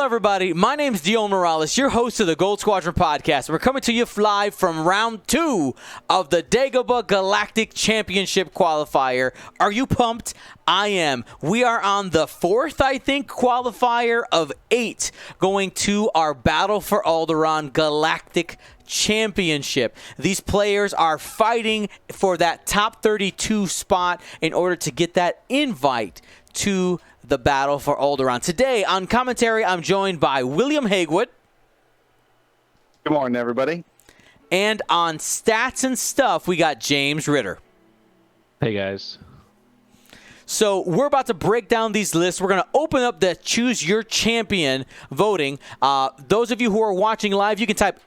Hello, everybody. My name is Dion Morales, your host of the Gold Squadron podcast. We're coming to you live from round 2 of the Dagobah Galactic Championship Qualifier. Are you pumped? I am. We are on the 4th, I think, qualifier of 8 going to our Battle for Alderaan Galactic Championship. These players are fighting for that top 32 spot in order to get that invite to the Battle for Alderaan. Today on commentary, I'm joined by William Hagewood. Good morning, everybody. And on stats and stuff, we got James Ritter. Hey, guys. So we're about to break down these lists. We're going to open up the Choose Your Champion voting. Those of you who are watching live, you can type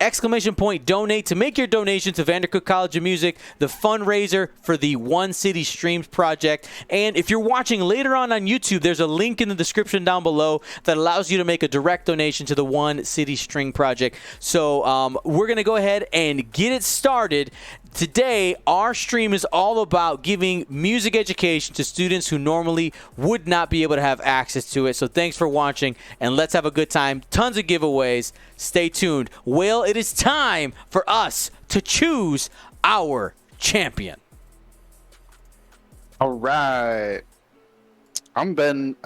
!donate to make your donation to Vandercook College of Music, the fundraiser for the One City Streams project. And if you're watching later on YouTube, there's a link in the description down below that allows you to make a direct donation to the One City String project. So we're going to go ahead and get it started. Today, our stream is all about giving music education to students who normally would not be able to have access to it. So thanks for watching, and let's have a good time. Tons of giveaways. Stay tuned. Well, it is time for us to choose our champion. All right. I'm Ben.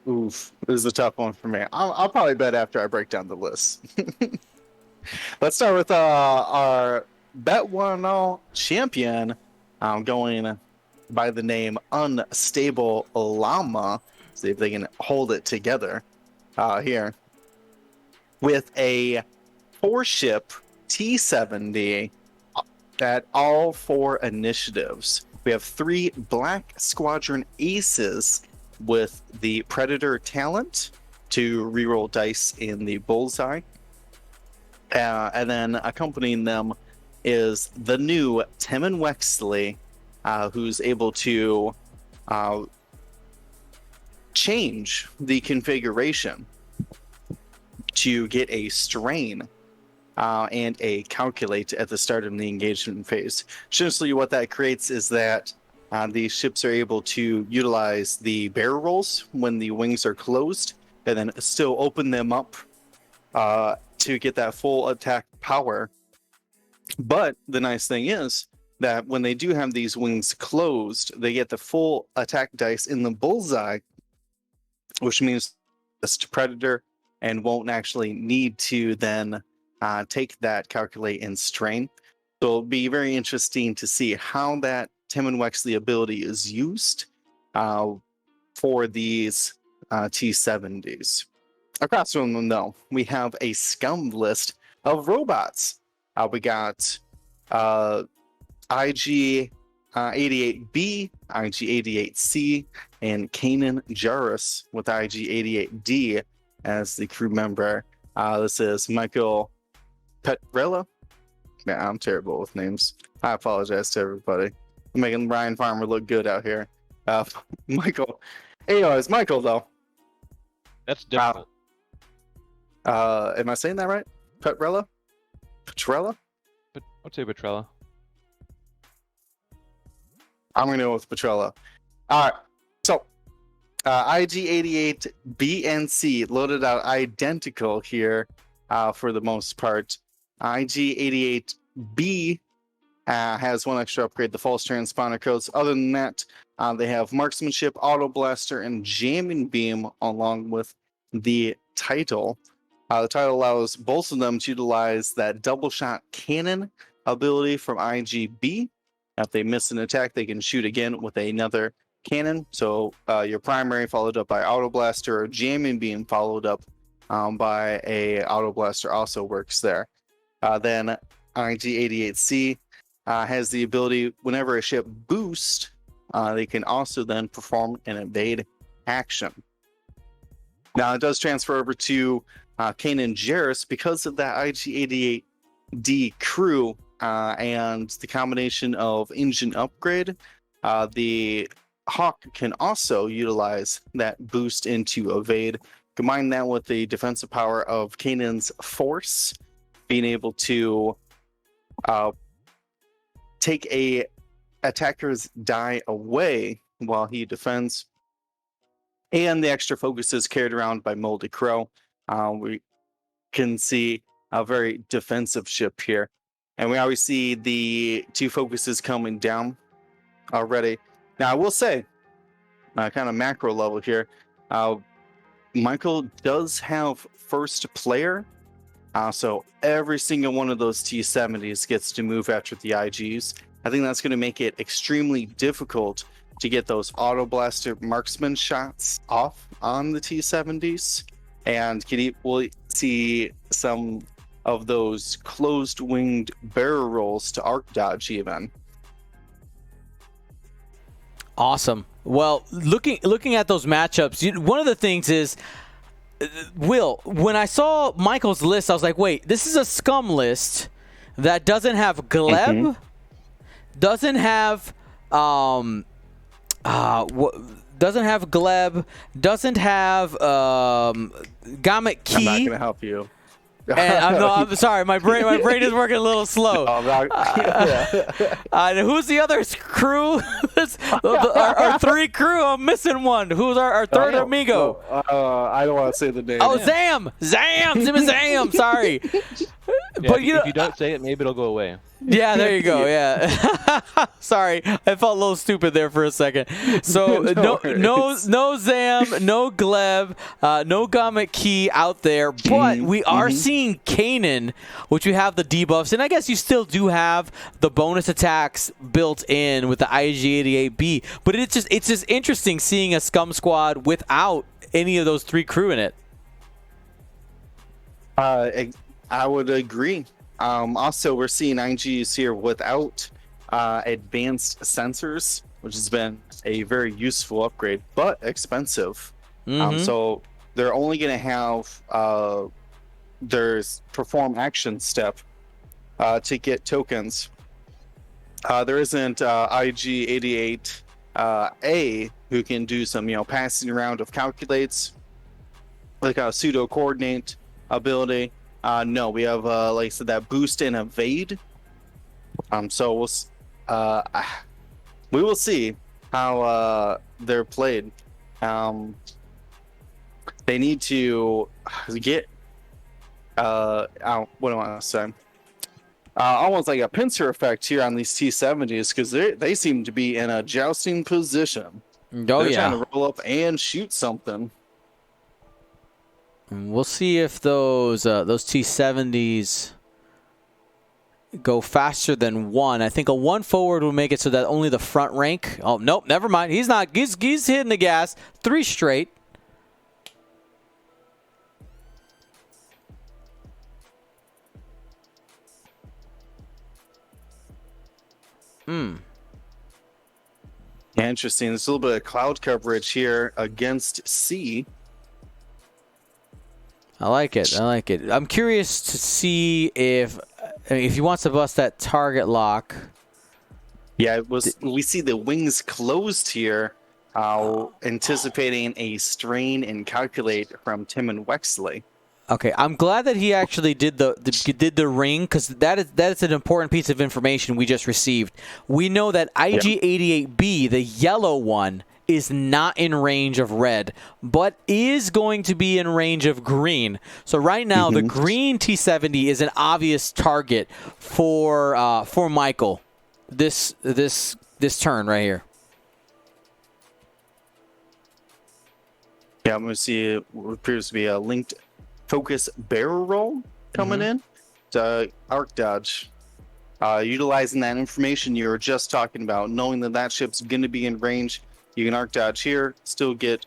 Oof, this is a tough one for me. I'll probably bet after I break down the list. Let's start with our Bet 1-0 champion, going by the name Unstable Llama. See if they can hold it together here. With a 4-ship T-70 at all 4 initiatives. We have 3 Black Squadron aces with the Predator talent to reroll dice in the bullseye. And then accompanying them is the new Timon Wexley, who's able to change the configuration to get a strain and a calculate at the start of the engagement phase. Essentially, what that creates is that these ships are able to utilize the barrel rolls when the wings are closed, and then still open them up to get that full attack power. But the nice thing is that when they do have these wings closed, they get the full attack dice in the bullseye, which means just Predator, and won't actually need to then take that calculate and strain. So it'll be very interesting to see how that Timon Wexley ability is used for these T-70s. Across from them, though, we have a scum list of robots. We got IG-88B, IG-88C, and Kanan Jarrus with IG-88D as the crew member. This is Michael Petrella. Yeah, I'm terrible with names. I apologize to everybody. I'm making Ryan Farmer look good out here. Michael. Anyways, Michael, though. That's difficult. Am I saying that right? Petrella? Petrella? But I'd say Petrella. I'm going to go with Petrella. All right. So, IG-88B and C loaded out identical here for the most part. IG-88B has 1 extra upgrade, the false transponder codes. Other than that, they have marksmanship, auto blaster, and jamming beam along with the title. The title allows both of them to utilize that double shot cannon ability from IGB. If they miss an attack, they can shoot again with another cannon. So your primary followed up by auto blaster, or jamming beam followed up by a auto blaster also works there. Then IG-88C has the ability, whenever a ship boosts, they can also then perform an evade action. Now it does transfer over to Kanan Jarrus because of that IG-88D crew and the combination of engine upgrade. The Hawk can also utilize that boost into evade. Combine that with the defensive power of Kanan's force, being able to take a attacker's die away while he defends. And the extra focus is carried around by Moldy Crow. We can see a very defensive ship here. And we always see the 2 focuses coming down already. Now, I will say, kind of macro level here, Michael does have first player. So every single one of those T-70s gets to move after the IGs. I think that's going to make it extremely difficult to get those auto blaster marksman shots off on the T-70s. And we'll see some of those closed winged barrel rolls to arc dodge even. Awesome. Well, looking at those matchups, one of the things is, Will, when I saw Michael's list, I was like, wait, this is a scum list that doesn't have Gleb, doesn't have doesn't have Gleb, doesn't have Gamet Key. I'm not gonna help you. And I'm sorry, my brain is working a little slow. Who's the other crew? our 3 crew. I'm missing one. Who's our third amigo? I don't want to say the name. Oh, Zam! Zam! Sorry. Yeah, But if you don't say it, maybe it'll go away. Yeah, there you go. Yeah. Sorry, I felt a little stupid there for a second. So no Zam, no Gleb, no Gamet Key out there, but we are seeing Kanan, which we have the debuffs, and I guess you still do have the bonus attacks built in with the IG-88B. But it's just interesting seeing a scum squad without any of those 3 crew in it. I would agree. Also, we're seeing IGs here without advanced sensors, which has been a very useful upgrade, but expensive. So they're only going to have their perform action step to get tokens. There isn't IG-88 A who can do some, passing around of calculates, like a pseudo coordinate ability. No, we have like I said, that boost and evade. So we will see how they're played. They need to get what do I want to say? Almost like a pincer effect here on these T-70s, because they seem to be in a jousting position. They're trying to roll up and shoot something. We'll see if those T-70s go faster than 1. I think a 1 forward will make it so that only the front rank. Oh, nope, never mind. He's not. He's hitting the gas. 3 straight. Yeah, interesting. There's a little bit of cloud coverage here against C. I like it. I'm curious to see if he wants to bust that target lock. Yeah, we see the wings closed here, anticipating a strain and calculate from Tim and Wexley. Okay, I'm glad that he actually did the ring, because that is an important piece of information we just received. We know that IG-88B, the yellow one, is not in range of red, but is going to be in range of green. So right now, the green T-70 is an obvious target for Michael. This turn right here. Yeah, I'm going to see what appears to be a linked focus barrel roll coming in to arc dodge. Utilizing that information you were just talking about, knowing that ship's going to be in range. You can arc dodge here, still get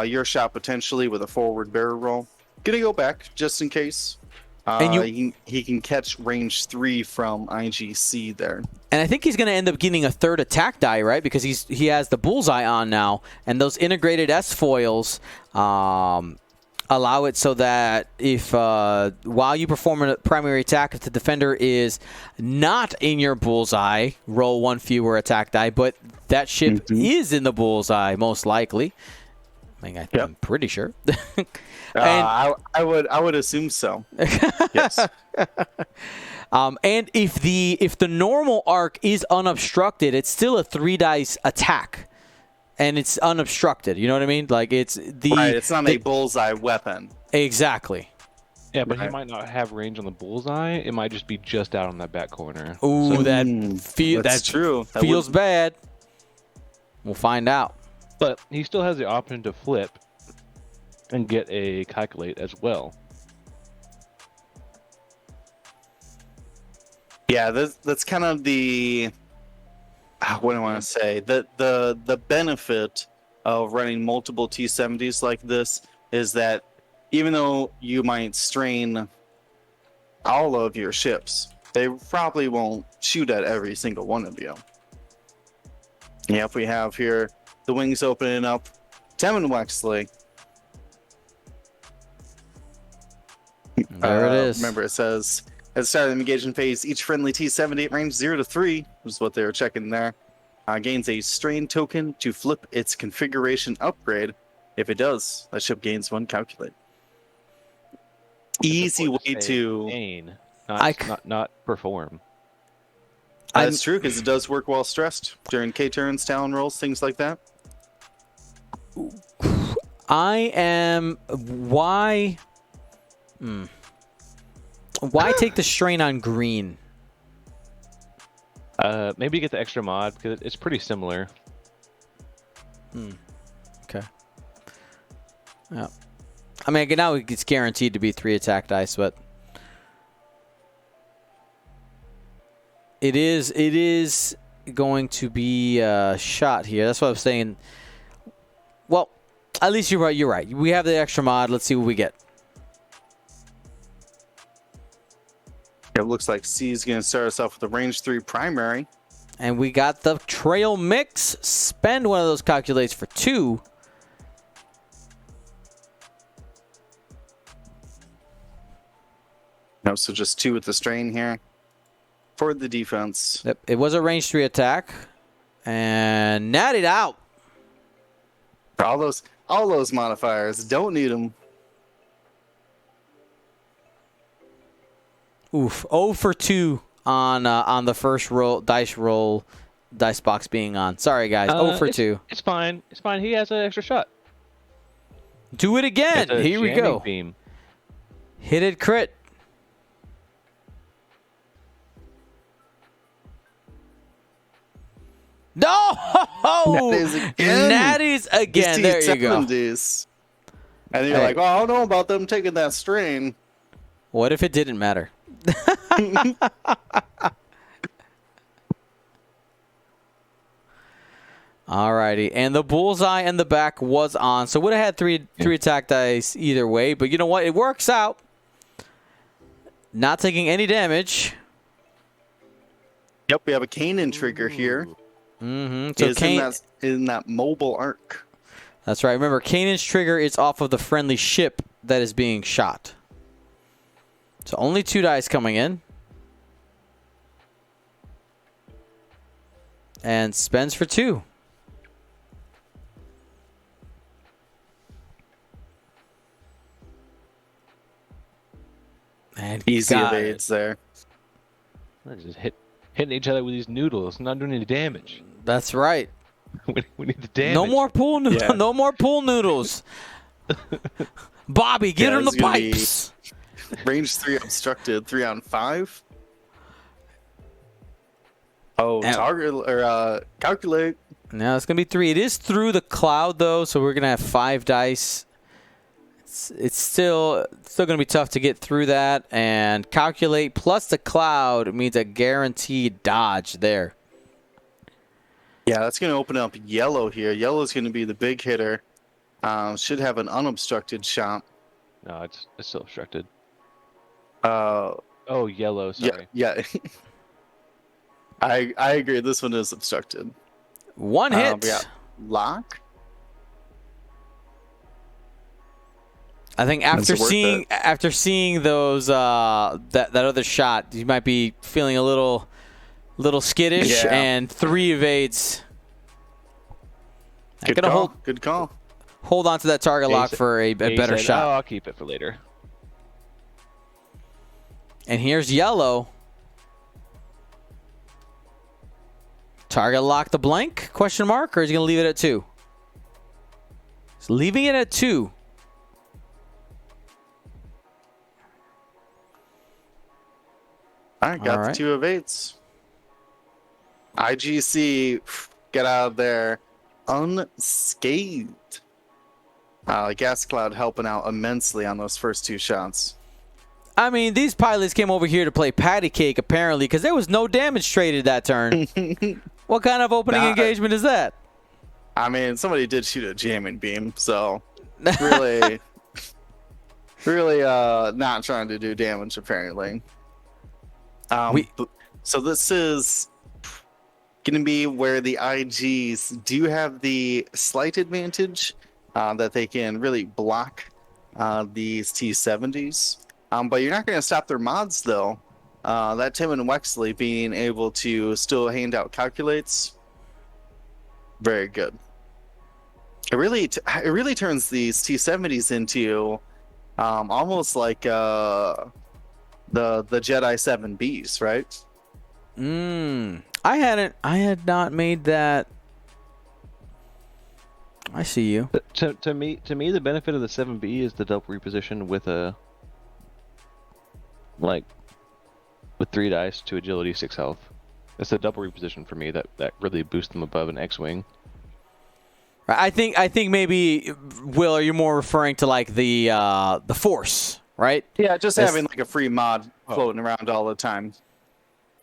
your shot potentially with a forward barrel roll. Gonna go back just in case. And he can catch range 3 from IGC there. And I think he's going to end up getting a 3rd attack die, right? Because he has the bullseye on now, and those integrated S foils allow it so that if while you perform a primary attack, if the defender is not in your bullseye, roll 1 fewer attack die, but that ship is in the bullseye, most likely. I mean, I'm pretty sure. I would assume so. Yes. And if the normal arc is unobstructed, it's still a 3 dice attack, and it's unobstructed. You know what I mean? Like it's not a bullseye weapon. Exactly. Yeah, but he Right. might not have range on the bullseye. It might just be just out on that back corner. Ooh, So- That's true. That feels would- bad. We'll find out. But he still has the option to flip and get a calculate as well. Yeah, that's kind of the what do I want to say? The benefit of running multiple T-70s like this is that even though you might strain all of your ships, they probably won't shoot at every single one of you. Yep, we have here the wings opening up. Tim Wexley. There it is. Remember, it says at the start of the engagement phase, each friendly T-70 at range 0 to 3 was what they were checking there. Gains a strain token to flip its configuration upgrade. If it does, that ship gains 1 calculate. Easy way to. Gain, I not perform. That's true because it does work while stressed during K turns, talon rolls, things like that. I am. Why? Why take the strain on green? Maybe get the extra mod because it's pretty similar. Okay. Yeah. I mean, now it's guaranteed to be 3 attack dice, but it is going to be shot here. That's what I'm saying. Well, at least you're right. You're right. We have the extra mod. Let's see what we get. It looks like C is going to start us off with a range 3 primary. And we got the trail mix. Spend one of those calculates for 2. No, so just 2 with the strain here for the defense. Yep, it was a range 3 attack. And natted out. For all those modifiers, don't need them. Oof, 0 for 2 on the first dice box being on. Sorry guys, 0 for 2. It's fine. It's fine. He has an extra shot. Do it again. It's a Here we jamming go. Beam. Hit it, crit. No! Natties again. There you go. T-70s. And you're Hey. like, oh, I don't know about them taking that strain. What if it didn't matter? Alrighty, and the bullseye and the back was on, so would have had three attack dice either way. But you know what? It works out. Not taking any damage. Yep, we have a Kanan trigger here. Mm-hmm. So So in that mobile arc. that's right. Remember, Kanan's trigger is off of the friendly ship that is being shot. So only 2 dice coming in. And spends for 2. And Easy got evades there. They're just hitting each other with these noodles, not doing any damage. it. That's right. We need the damage. No more pool Yeah. no more pool noodles. Bobby, get Yeah, in the it's gonna be- pipes. Range 3 obstructed, 3 on 5. Oh, And- target or calculate. Now it's gonna be 3. It is through the cloud though, so we're gonna have 5 dice. It's still gonna be tough to get through that, and calculate plus the cloud means a guaranteed dodge there. Yeah, that's going to open up yellow here. Yellow is going to be the big hitter. Should have an unobstructed shot. No, it's still obstructed. Uh, Oh, yellow. Sorry. yeah. I agree. This one is obstructed. 1 hit. We got lock. I think Is it worth after seeing those that other shot, you might be feeling a little skittish, Yeah. and 3 evades. I'm Good gonna call. Good call. hold on to that target Yeah, he lock said- for a He better said, shot. Oh, I'll keep it for later. And here's yellow. Target lock the blank? Question mark, or is he gonna leave it at 2? He's leaving it at 2. I got All the right. 2 of 8s. IGC, get out of there unscathed. Gas Cloud helping out immensely on those first 2 shots. I mean, these pilots came over here to play patty cake, apparently, because there was no damage traded that turn. What kind of opening engagement is that? I mean, somebody did shoot a jamming beam, so really, really not trying to do damage, apparently. So this is going to be where the IGs do have the slight advantage that they can really block these T-70s. But you're not going to stop their mods, though. That Tim and Wexley being able to still hand out calculates, very good. It really turns these T-70s into almost like the Jedi 7Bs, right? I had not made that. I see you. To me, the benefit of the 7B is the double reposition with with 3 dice to agility, 6 health. It's a double reposition for me that really boosts them above an X-wing. I think maybe, Will, are you more referring to like the Force, right? Yeah, just having like a free mod floating around all the time.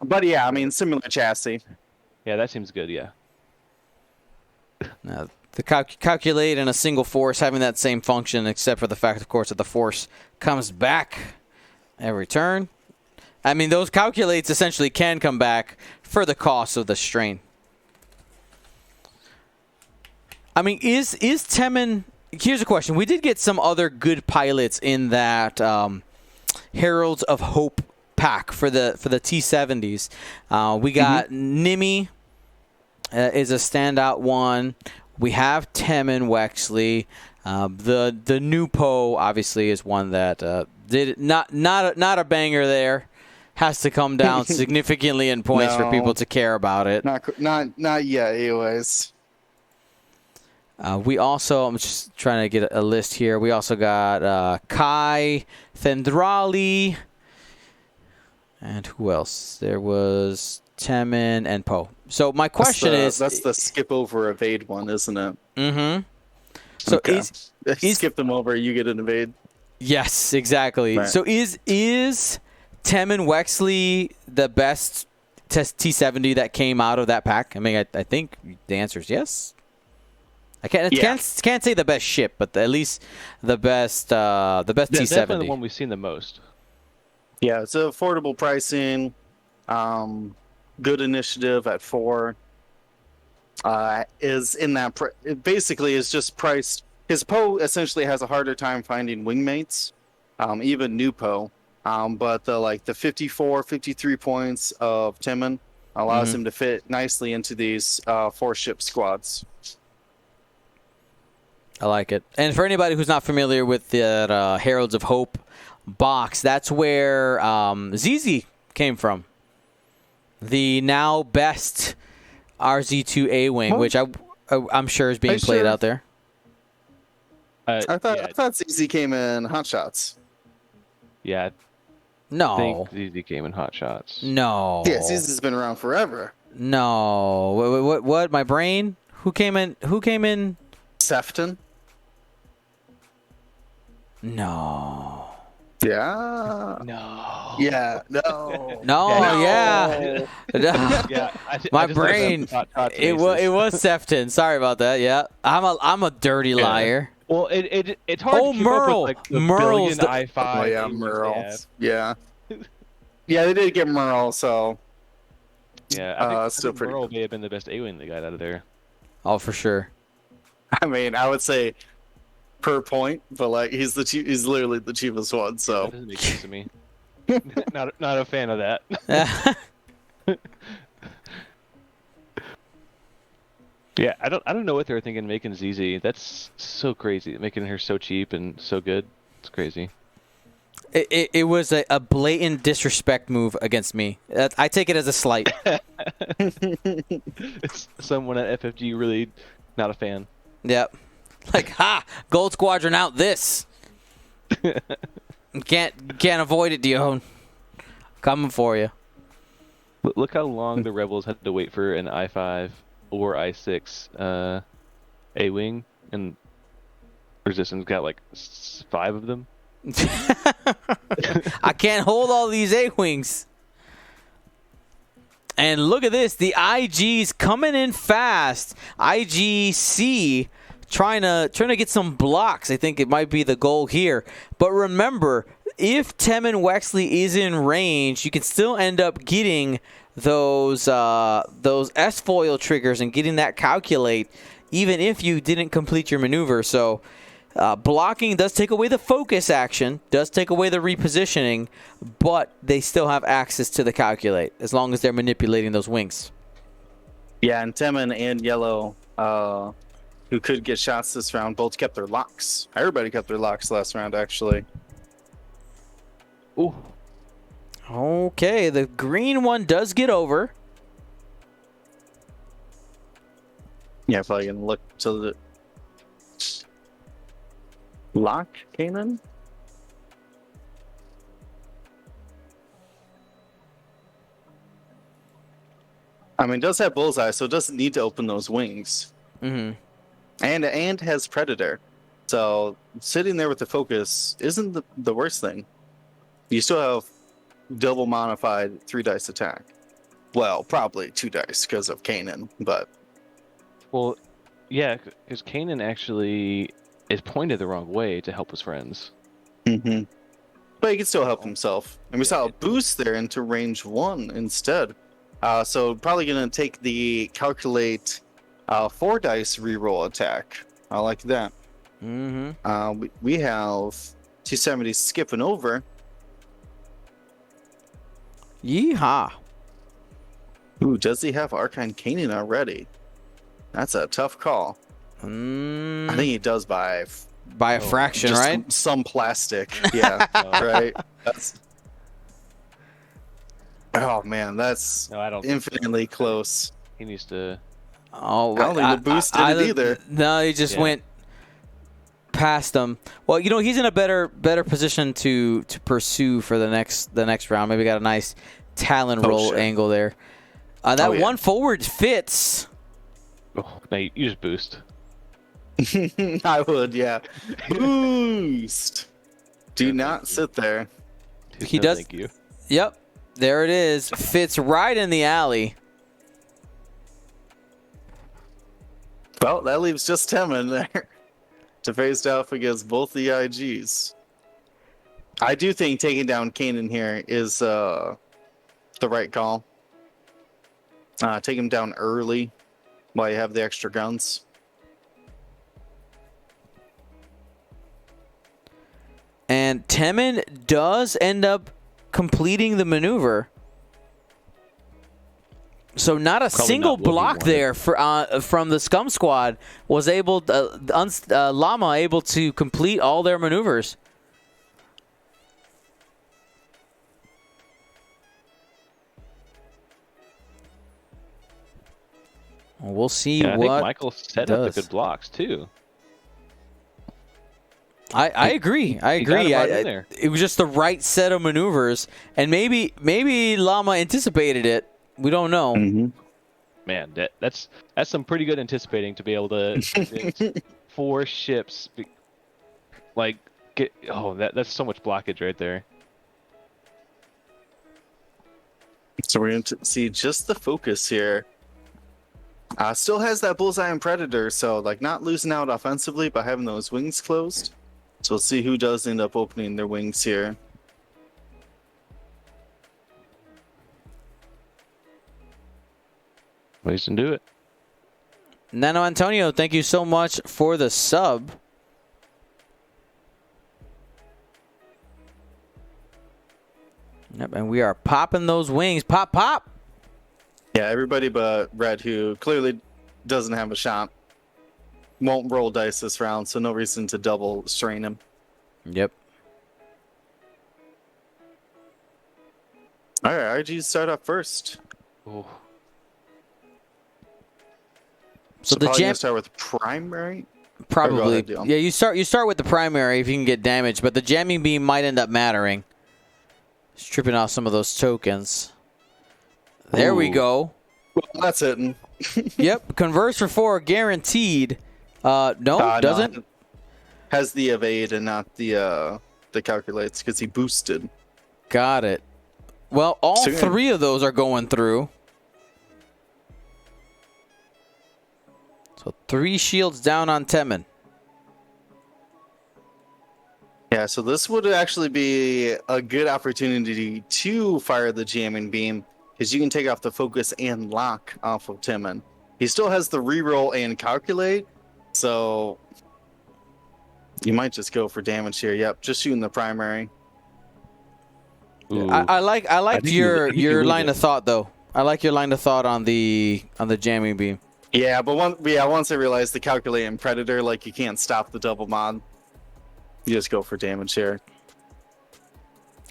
But yeah, I mean, similar chassis. Yeah, that seems good. Yeah. Now, the calculate and a single Force having that same function, except for the fact, of course, that the Force comes back every turn. I mean, those calculates essentially can come back for the cost of the strain. I mean, is Temin... Here's a question. We did get some other good pilots in that Heralds of Hope pack for the T-70s. We got Nimi is a standout one. We have Temin Wexley. The new Poe obviously is one that did not a banger there. Has to come down significantly in points for people to care about it. Not yet, anyways. We also, I'm just trying to get a list here. We also got Kai, Thendrali, and who else? There was Temin and Poe. So my question is... That's the skip over evade one, isn't it? Mm-hmm. So okay. Skip them over, you get an evade. Yes, exactly. Right. So is Temin Wexley the best T-70 that came out of that pack? I mean, I think the answer is yes. I can't say the best ship, but at least the best T-70. Definitely the one we've seen the most. Yeah, it's affordable pricing, good initiative at 4. Is in that it basically is just priced. His Poe essentially has a harder time finding wingmates, even new Poe. But the 54, 53 points of Temin allows him to fit nicely into these 4-ship squads. I like it. And for anybody who's not familiar with the Heralds of Hope box, that's where ZZ came from. The now best RZ2A wing, which I'm sure is being played out there. I thought ZZ came in Hot Shots. Yeah. No. I think ZZ came in Hot Shots. No. Yeah, ZZ's been around forever. No. What? My brain? Who came in? Sefton? No. Yeah. No. Yeah. No. No. Yeah. Yeah. My brain. It was Sefton. Sorry about that. Yeah. I'm a dirty liar. Well, it's hard to keep Merle. up with the Merle's billion I-5. Oh yeah, Merle. Yeah. Yeah, they did get Merle, so. Yeah, I still think pretty Merle cool. may have been the best A-wing they got out of there. Oh, for sure. I mean, I would say per point, but he's literally the cheapest one. So That doesn't make sense to me. not a fan of that. Yeah, I don't know what they were thinking making ZZ. That's so crazy. Making her so cheap and so good. It's crazy. It was a blatant disrespect move against me. I take it as a slight. It's someone at FFG really not a fan. Yep. Gold Squadron out this. Can't avoid it, Dion. Coming for you. Look how long the Rebels had to wait for an I-5 or I-6 A-wing, and Resistance got like 5 of them. I can't hold all these A-wings. And look at this. The IG's coming in fast. IGC trying to get some blocks. I think it might be the goal here. But remember, if Temin Wexley is in range, you can still end up getting those S-foil triggers and getting that calculate, even if you didn't complete your maneuver. So blocking does take away the focus action, does take away the repositioning, but they still have access to the calculate as long as they're manipulating those wings. Yeah, and Temin and Yellow, who could get shots this round, both kept their locks. Everybody kept their locks last round, actually. Ooh. Okay, the green one does get over. Yeah, probably gonna look to the lock, Kanan. I mean, it does have bullseye, so it doesn't need to open those wings. Mm-hmm. And has predator, so sitting there with the focus isn't the worst thing. You still have double modified 3 dice attack. Well, probably 2 dice because of Kanan, but Well, yeah, because Kanan actually is pointed the wrong way to help his friends. but he can still help himself. And we saw a boost there into range 1 instead. So probably gonna take the calculate 4 dice reroll attack. I like that. We have 270 skipping over. Yeehaw. Ooh, does he have Archine Kanan already? That's a tough call. I think he does by a fraction, just right? Some plastic. Yeah, right. Oh man, that's No, I don't. infinitely close. He needs to. Oh, I don't think the boost did it either. No, he just went past them. Well, you know, he's in a better position to pursue for the next round. Maybe got a nice Talon roll angle there. That one forward fits. Oh, no, you just boost. I would, yeah. Boost. Do not sit there. He does. Thank you. Yep, there it is. Fits right in the alley. Well, that leaves just Temin there to face off against both the IGs. I do think taking down Kanan here is the right call. Take him down early while you have the extra guns. And Temin does end up completing the maneuver. So not a single block there from the Scum Squad was able Llama able to complete all their maneuvers. We'll see what I think Michael set up the good blocks too. I agree. I agree. It was just the right set of maneuvers, and maybe Llama anticipated it. We don't know. Man, that's some pretty good anticipating to be able to convince 4 ships. That's so much blockage right there. So we're going to see just the focus here. Still has that bullseye and predator, so like not losing out offensively by having those wings closed. So we'll see who does end up opening their wings here. Ways to do it. Nano Antonio, thank you so much for the sub. Yep, and we are popping those wings. Pop, pop. Yeah, everybody but Red, who clearly doesn't have a shot, won't roll dice this round, so no reason to double strain him. Yep. All right, RGs start up first. Ooh. So the jam start with primary. Probably. Yeah, you start with the primary if you can get damage, but the jamming beam might end up mattering. Stripping off some of those tokens. There we Ooh. go. Well, that's it. Yep, converts for 4 guaranteed. No, doesn't. No, has the evade and not the calculates because he boosted. Got it. Well, all So- 3 of those are going through. So 3 shields down on Temin. Yeah, so this would actually be a good opportunity to fire the jamming beam because you can take off the focus and lock off of Timon. He still has the reroll and calculate, so you might just go for damage here. Yep, just shooting the primary. Ooh. I liked I think you your really line did. of thought though. I like your line of thought on the jamming beam. Yeah, but once I realized the calculate and predator, like you can't stop the double mod. You just go for damage here.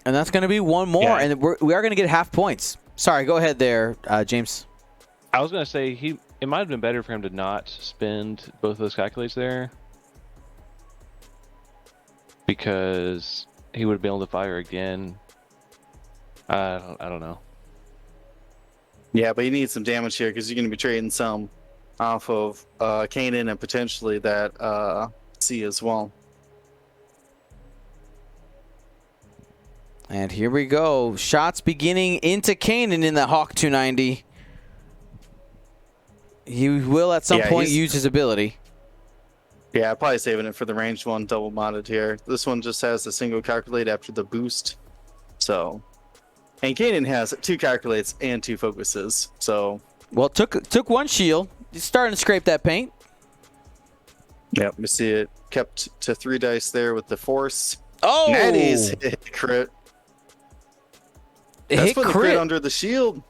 And that's going to be 1 more, Yeah. and we are going to get half points. Sorry, go ahead there, James. I was gonna say it might have been better for him to not spend both of those calculates there, because he would have been able to fire again. I don't know. Yeah, but you need some damage here because you're going to be trading some off of Kanan and potentially that C as well. And here we go. Shots beginning into Kanan in the Hawk 290. He will at some Yeah, point he's- use his ability. Yeah, probably saving it for the ranged one double modded here. This one just has a single calculate after the boost. So, and Kanan has 2 calculates and 2 focuses. So, Well, took 1 shield. He's starting to scrape that paint. yep, we see it kept to 3 dice there with the force. Oh! Natty's hit crit. It That's hit putting the crit crit. under the shield.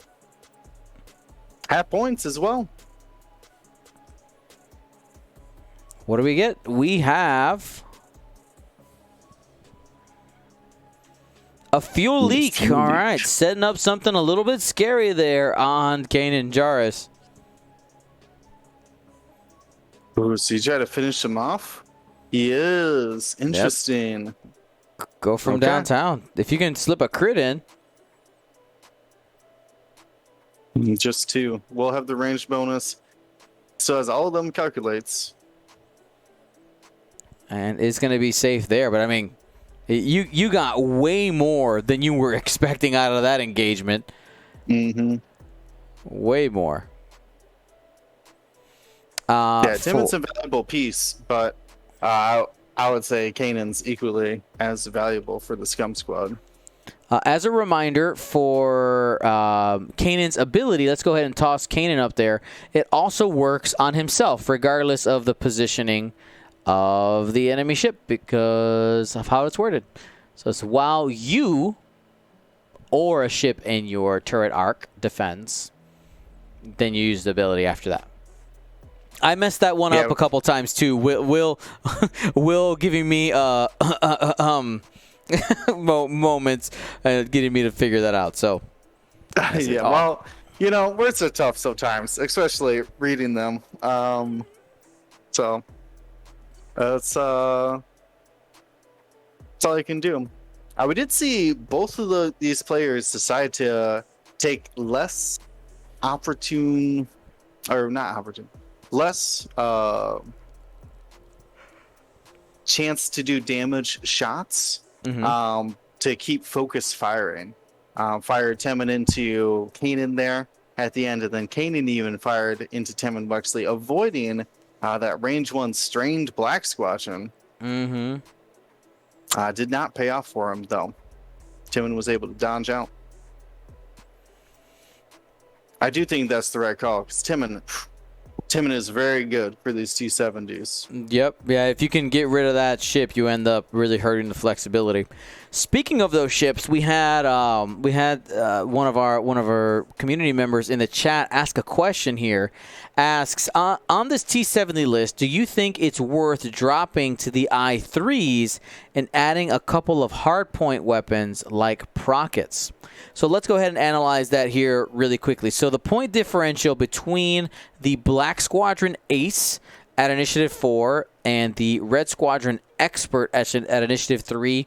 Half points as well. What do we get? We have a fuel leak. fuel All leak. right, setting up something a little bit scary there on Kanan Jarrus. Ooh, so you try to finish him off? He is. Interesting. Go from Okay. downtown. If you can slip a crit in. Just 2. We'll have the range bonus. So as all of them calculates. And it's going to be safe there. But, I mean, you got way more than you were expecting out of that engagement. Mm-hmm. Way more. Yeah, Timon's a valuable piece, but I would say Kanan's equally as valuable for the Scum Squad. As a reminder for Kanan's ability, let's go ahead and toss Kanan up there. It also works on himself, regardless of the positioning of the enemy ship, because of how it's worded. So it's while you or a ship in your turret arc defends, then you use the ability after that. I messed that one up a couple times too. Will giving me moments getting me to figure that out. So Yeah, well, you know, words are tough sometimes, especially reading them. So that's all you can do. We did see both of these players decide to take less opportune, or not opportune, less chance to do damage shots to keep focus firing. Fired Temin into Kanan there at the end, and then Kanan even fired into Temin Buxley, avoiding that range 1 strained Black Squadron. Mm-hmm. Did not pay off for him, though. Timon was able to dodge out. I do think that's the right call, because Timon is very good for these T-70s. Yep. Yeah, if you can get rid of that ship, you end up really hurting the flexibility. Speaking of those ships, we had one of our community members in the chat ask a question here. Asks, on this T-70 list, do you think it's worth dropping to the I-3s and adding a couple of hardpoint weapons like Prockets? So let's go ahead and analyze that here really quickly. So the point differential between the Black Squadron Ace at Initiative 4 and the Red Squadron Expert at Initiative 3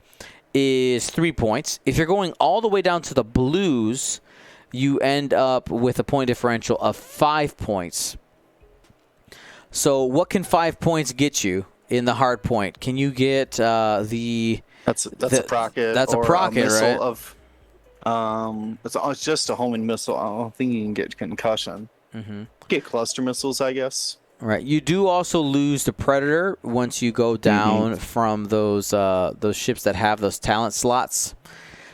is 3 points. If you're going all the way down to the Blues, you end up with a point differential of 5 points. So what can 5 points get you in the hard point? Can you get That's a procket. That's or a procket, missile right? of. It's just a homing missile. I don't think you can get concussion. Get cluster missiles, I guess. Right. You do also lose the Predator once you go down from those ships that have those talent slots.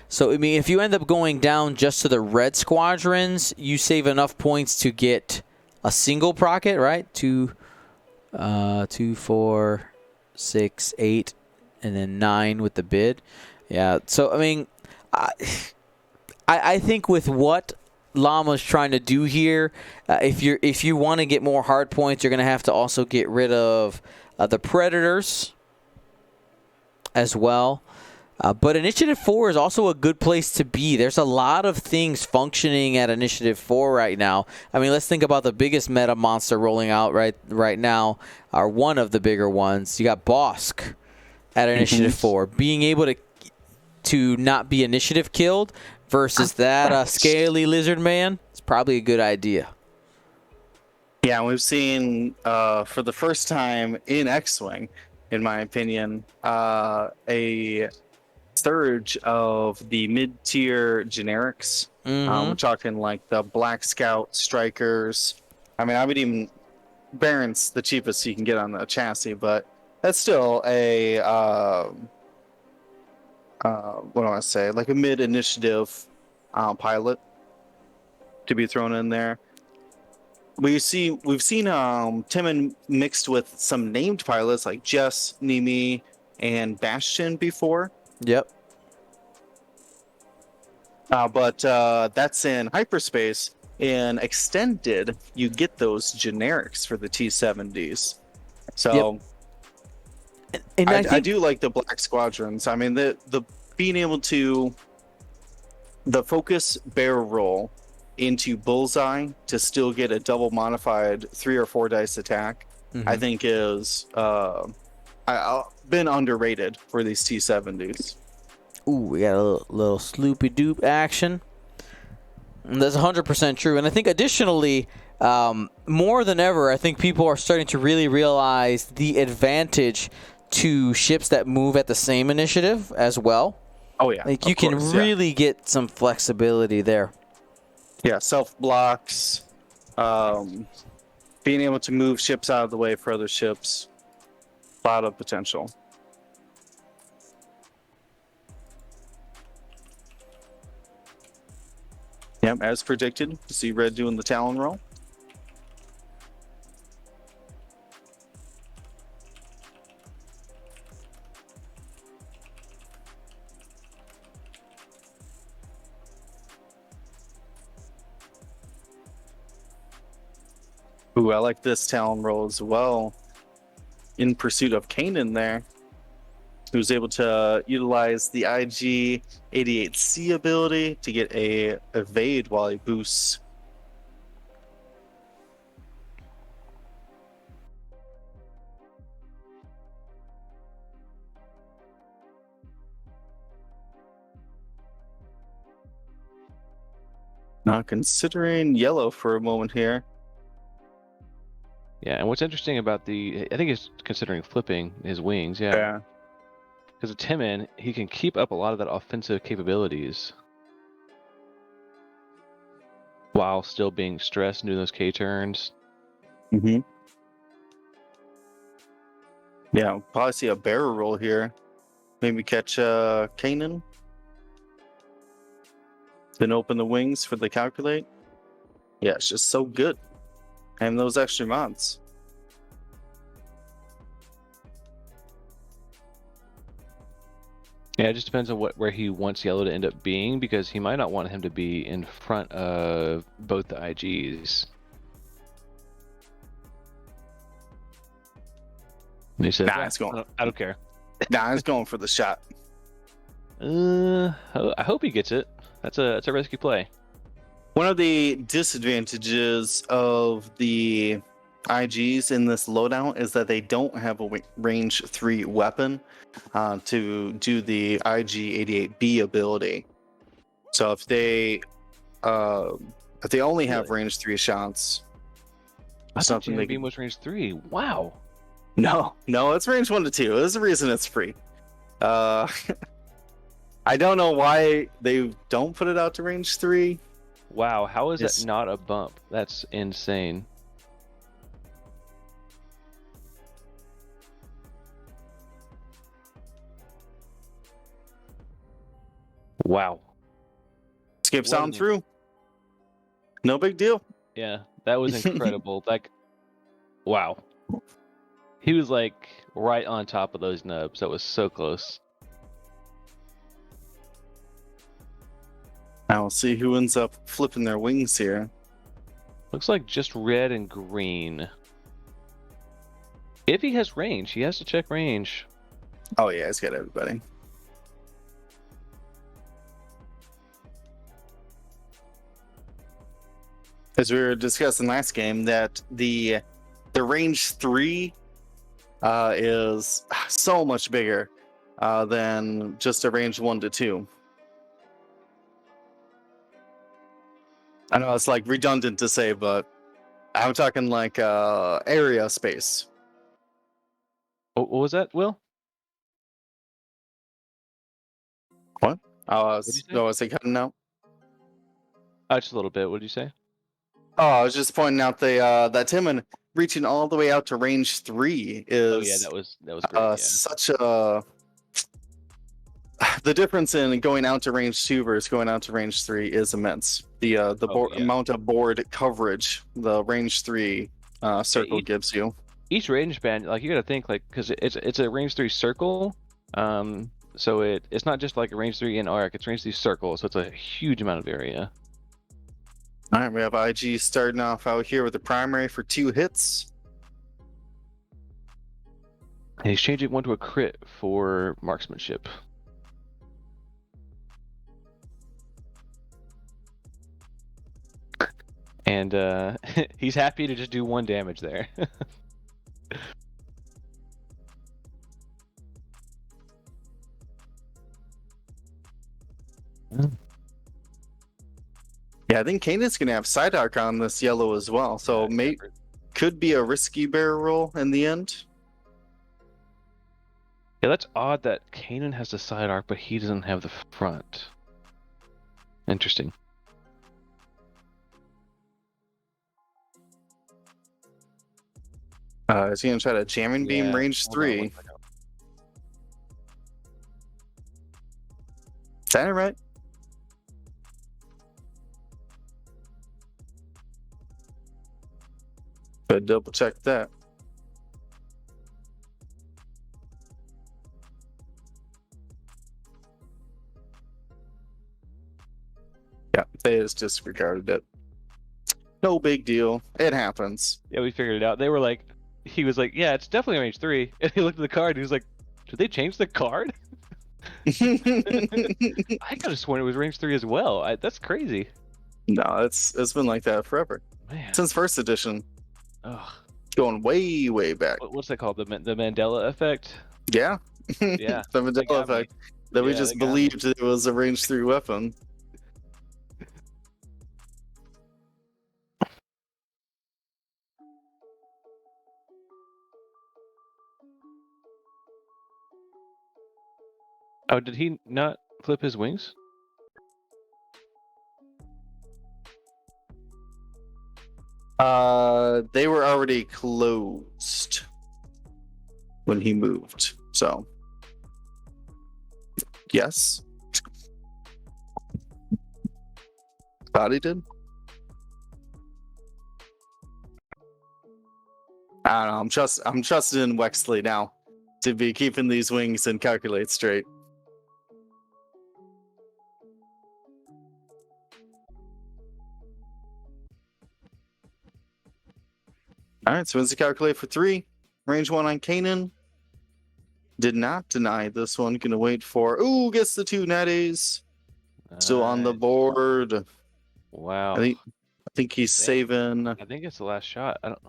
So, I mean, if you end up going down just to the red squadrons, you save enough points to get a single procket, right? 2, 4, 6, 8, and then 9 with the bid. Yeah. So, I mean, I think with what Llama's trying to do here, if you want to get more hard points, you're going to have to also get rid of the Predators as well. But Initiative 4 is also a good place to be. There's a lot of things functioning at Initiative 4 right now. I mean, let's think about the biggest meta monster rolling out right now, or one of the bigger ones. You got Bosk at Initiative 4. Being able to not be initiative killed versus that scaly lizard man, it's probably a good idea. Yeah, we've seen for the first time in X-Wing, in my opinion, a surge of the mid-tier generics. We're talking like the Black Scout Strikers. I mean, I would even Baron's the cheapest you can get on the chassis, but that's still a what do I say? Like a mid-initiative pilot to be thrown in there. We've seen Timon mixed with some named pilots like Jess, Nimi, and Bastion before. Yep. But that's in hyperspace. In extended, you get those generics for the T-70s. So and I do like the Black Squadrons. I mean, the being able to the focus barrel roll into bullseye to still get a double modified 3 or 4 dice attack, I think is been underrated for these T-70s. Ooh, we got a little sloopy doop action. And that's 100% true. And I think additionally, more than ever, I think people are starting to really realize the advantage to ships that move at the same initiative as well. Oh yeah, like you can really get some flexibility there. Yeah, self blocks, being able to move ships out of the way for other ships, a lot of potential. Yep, as predicted, you see Red doing the Talon roll. Ooh, I like this Talon roll as well. In pursuit of Kanan there, who's able to utilize the IG-88C ability to get a evade while he boosts. Now considering yellow for a moment here. Yeah, and what's interesting about I think he's considering flipping his wings, Yeah. Because with Timon, he can keep up a lot of that offensive capabilities while still being stressed and doing those K turns. Mm-hmm. Yeah, we'll probably see a barrel roll here. Maybe catch Kanan. Then open the wings for the calculate. Yeah, it's just so good. And those extra mods. Yeah, it just depends on where he wants Yellow to end up being, because he might not want him to be in front of both the IGs. And he says, Nah, it's going. I don't care. Nah, it's going for the shot. I hope he gets it. That's a risky play. One of the disadvantages of the IGs in this loadout is that they don't have a range 3 weapon to do the IG-88B ability. So if they if they only have Really? range 3 shots, I thought something Jamming they Beam can. was range 3. Wow. No, it's range 1 to 2. There's a reason it's free. Uh, I don't know why they don't put it out to range 3. Wow, how is that It's- not a bump? That's insane. Wow. Skips What on an- through. No big deal. Yeah, that was incredible. Like, wow. He was like right on top of those nubs. That was so close. Now we'll see who ends up flipping their wings here. Looks like just red and green. If he has range, he has to check range. Oh yeah, it's got everybody. As we were discussing last game, that the range 3 is so much bigger than just a range 1 to 2. I know it's like redundant to say, but I'm talking like area space. Oh, what was that, Will? What? What'd you say? Was it cutting out? Just a little bit. What did you say? Oh, I was just pointing out that Timon reaching all the way out to range 3 is Oh yeah, that was great. Yeah. such a the difference in going out to range 2 versus going out to range 3 is immense. The Oh, yeah. amount of board coverage the range 3 circle gives you. Each range band, like you got to think, like because it's a range 3 circle. So it's not just like a range 3 in arc. It's range 3 circle, so it's a huge amount of area. All right, we have IG starting off out here with the primary for 2 hits. And he's changing 1 to a crit for marksmanship. And he's happy to just do 1 damage there. Yeah, I think Kanan's gonna have side arc on this yellow as well, so could be a risky barrel roll in the end. Yeah, that's odd that Kanan has the side arc, but he doesn't have the front. Interesting. Is he gonna try to jamming beam range hold on 3? one second. Is that right? But double check that. Yeah, they just disregarded it. No big deal. It happens. Yeah, we figured it out. They were like, he was like, yeah, it's definitely range 3. And he looked at the card and he was like, did they change the card? I could have sworn it was range 3 as well. That's crazy. No, it's been like that forever. Man. Since first edition. Ugh. Going way back. What's that called? The Mandela effect? Yeah. Yeah. The They Mandela got me. effect. That we Yeah, just they got me. believed it was a range 3 weapon. Oh, did he not flip his wings? They were already closed when he moved. So, yes. Thought he did. I don't know. I'm trusting in Wexley now to be keeping these wings and calculate straight. All right, so when's the calculate for 3? Range 1 on Kanan. Did not deny this one. Gonna wait for. Ooh, gets the 2 netties. Still on the Nice. board. Wow. I think he's saving. I think it's the last shot. I don't.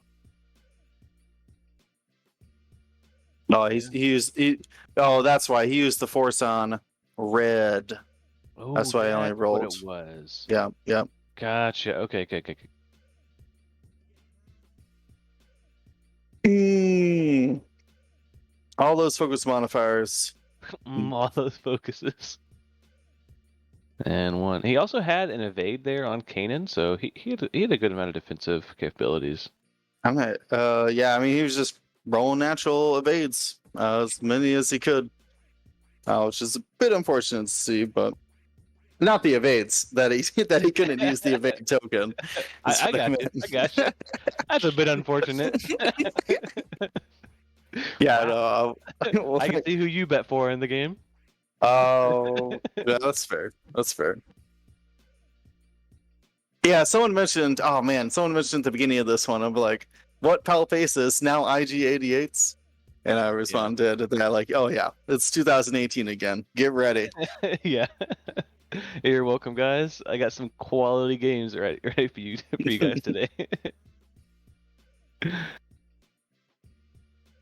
Oh, oh, that's why he used the force on red. Oh, That's why I only that's rolled. what it was. Yeah. Gotcha. Okay. All those focus modifiers. All those focuses. And one. He also had an evade there on Kanan, so he had a good amount of defensive capabilities. I'm not. Yeah. I mean, he was just rolling natural evades, as many as he could, which is a bit unfortunate to see, but not the evades that he that he couldn't use the evade token. I got you. That's a bit unfortunate. Yeah. Wow. No, well, I can see who you bet for in the game. Oh, yeah, that's fair. That's fair. Yeah, someone mentioned. Oh man, someone mentioned at the beginning of this one. I'm like, "What Palapaces now IG88s?" And I responded to that like, "Oh yeah, it's 2018 again. Get ready." Yeah. You're welcome, guys. I got some quality games ready for you guys today.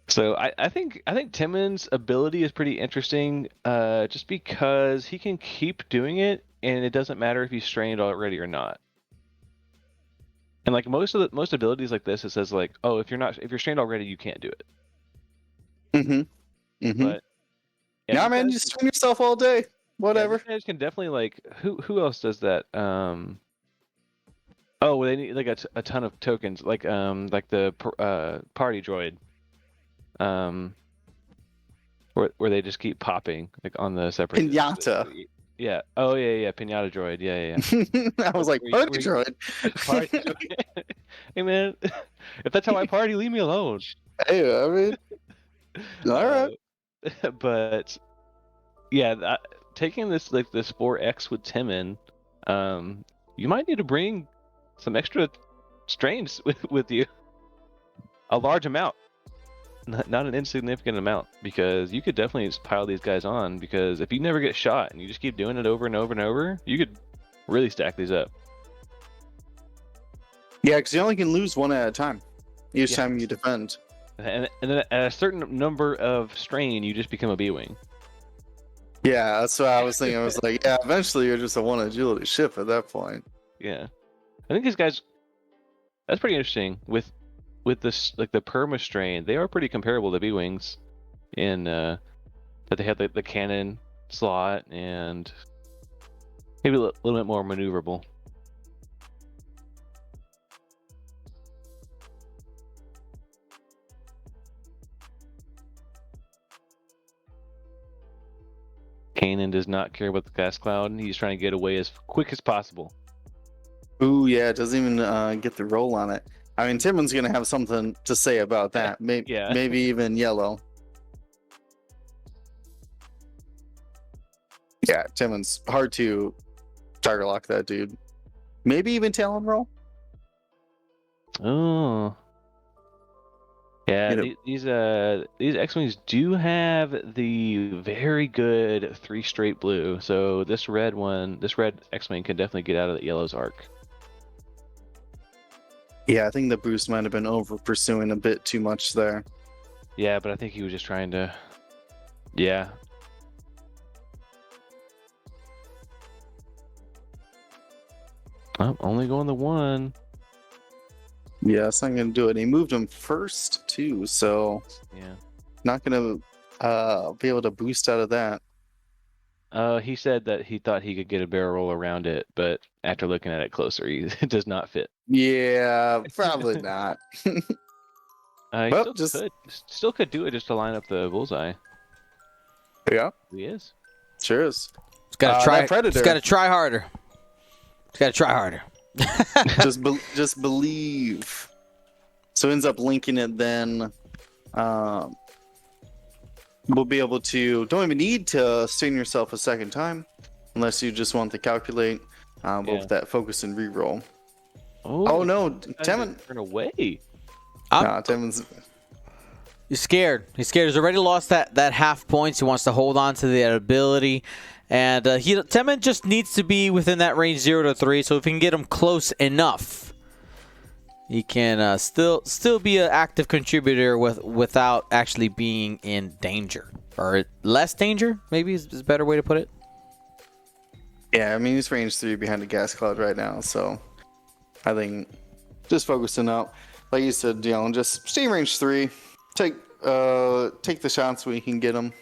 So I think Timon's ability is pretty interesting, just because he can keep doing it, and it doesn't matter if he's strained already or not. And like most abilities like this, it says like, oh, if you're strained already, you can't do it. Mm-hmm. Mm-hmm. But yeah, Nah, these man, guys you strain yourself all day. Whatever. these guys can definitely like who else does that? Oh, they need like a ton of tokens, like the party droid, where they just keep popping like on the separate Pinata. Yeah. Oh yeah. Pinata droid. Yeah. I was like, party droid. Party. Hey man, if that's how I party, leave me alone. Hey, I mean, all right. But yeah, taking this 4X with Timon, you might need to bring some extra strains with you. A large amount, not an insignificant amount, because you could definitely just pile these guys on, because if you never get shot and you just keep doing it over and over and over, you could really stack these up. Yeah, because you only can lose one at a time each time you defend. And then at a certain number of strain, you just become a B-Wing. Yeah, that's what I was thinking. I was like, yeah, eventually you're just a one agility ship at that point. Yeah. I think these guys, that's pretty interesting. With this, like the perma strain, they are pretty comparable to B-Wings in that they have the cannon slot and maybe a little bit more maneuverable. Kanan does not care about the gas cloud, and he's trying to get away as quick as possible. Ooh, yeah, it doesn't even get the roll on it. I mean, Timon's going to have something to say about that. Maybe, maybe even yellow. Yeah, Timon's hard to target lock that dude. Maybe even Talon roll. Oh. Yeah, these X-Wings do have the very good 3 straight blue. So this red X-Wing can definitely get out of the yellow's arc. Yeah, I think the boost might have been over pursuing a bit too much there. Yeah, but I think he was just trying to. Yeah. Oh, only going the one. Yeah, that's not going to do it. He moved him first, too, so yeah, not going to be able to boost out of that. He said that he thought he could get a barrel roll around it, but after looking at it closer, it does not fit. Yeah, probably not. He still could do it just to line up the bullseye. Yeah, he is. Sure is. It's got to try. It's got to try harder. It's got to try harder. just believe. So it ends up linking it then. We'll be able to. Don't even need to strain yourself a second time, unless you just want to calculate. With that focus and reroll. Oh no, Timon! Turn away. Nah, Timon's. He's scared. He's scared. He's already lost that half points. He wants to hold on to that ability. And Timon just needs to be within that range 0 to 3. So if he can get him close enough, he can still be an active contributor without actually being in danger. Or less danger, maybe is a better way to put it. Yeah, I mean, he's range 3 behind the gas cloud right now, so I think just focusing out, like you said, just stay in range 3. Take the shots when you can get them.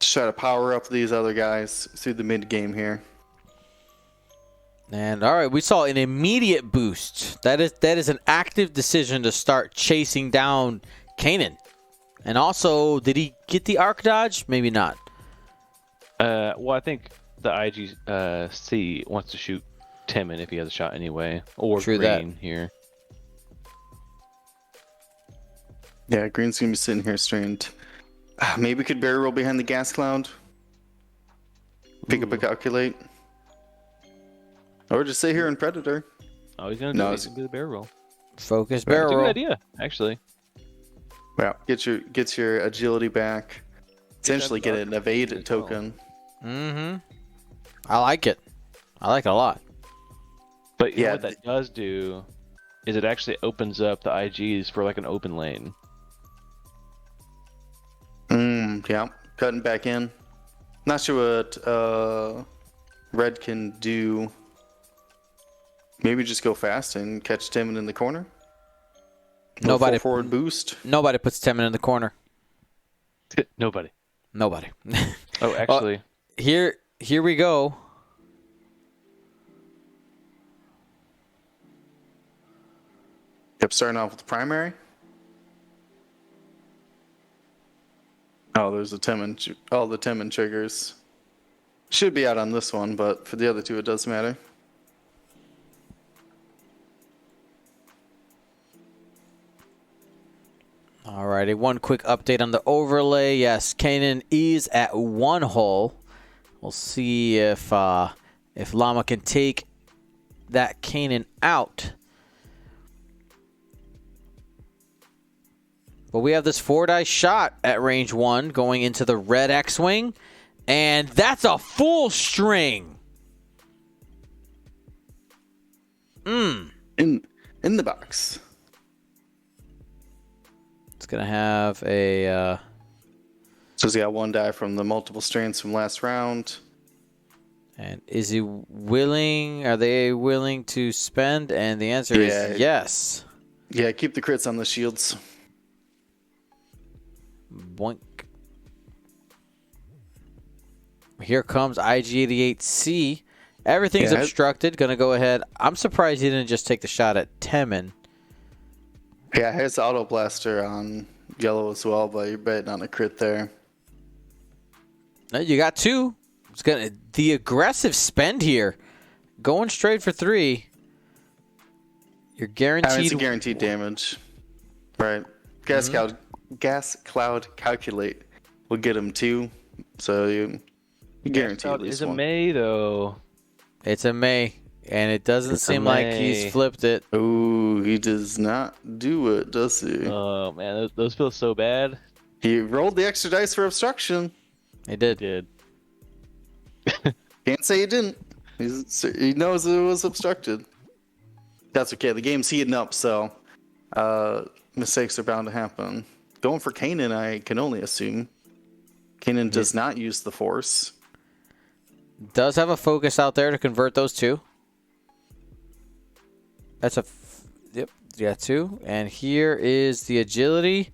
Just try to power up these other guys through the mid game here. And all right, we saw an immediate boost. That is an active decision to start chasing down Kanan. And also, did he get the arc dodge? Maybe not. Well, I think the IGC wants to shoot Timon if he has a shot anyway, or True Green that. here. Yeah, Green's gonna be sitting here strained. Maybe we could barrel roll behind the gas cloud. Pick up a calculate. Or just stay here in Predator. Oh, he's gonna do it. He's gonna do the barrel roll. Focus That's a barrel good roll. idea, actually. Wow. Get your agility back. Essentially get an evade token. Mm-hmm. I like it. I like it a lot. But you know what that does do is it actually opens up the IGs for like an open lane. Yeah. Cutting back in. Not sure what Red can do. Maybe just go fast and catch Timon in the corner. Nobody forward boost. Nobody puts Timon in the corner. Nobody. Oh, actually. Here we go. Yep, starting off with the primary. Oh, there's a Timon. All the Timon triggers. Should be out on this one, but for the other two, it does matter. Alrighty, one quick update on the overlay. Yes, Kanan is at 1 hull. We'll see if Llama can take that Kanan out. But we have this 4-die shot at range 1 going into the red X-Wing. And that's a full string. In the box. It's going to have a... So he's got 1 die from the multiple strains from last round. And is he willing? Are they willing to spend? And the answer is yes. Yeah, keep the crits on the shields. Boink. Here comes IG-88C. Everything's obstructed. Gonna go ahead. I'm surprised he didn't just take the shot at Temmin. Yeah, here's the auto blaster on yellow as well, but you're betting on a crit there. No, you got 2. It's gonna the aggressive spend here, going straight for 3. You're guaranteed. It's a guaranteed damage, right? Gas cloud calculate will get him 2, so you guaranteed at least it's 1. a May though. It's a May, and it doesn't seem like he's flipped it. Oh, he does not do it, does he? Oh man, those feel so bad. He rolled the extra dice for obstruction. He did. Can't say he didn't. He knows it was obstructed. That's okay. The game's heating up, so mistakes are bound to happen. Going for Kanan, I can only assume. Kanan does not use the Force. Does have a focus out there to convert those 2. That's a... Yep, yeah, 2. And here is the agility.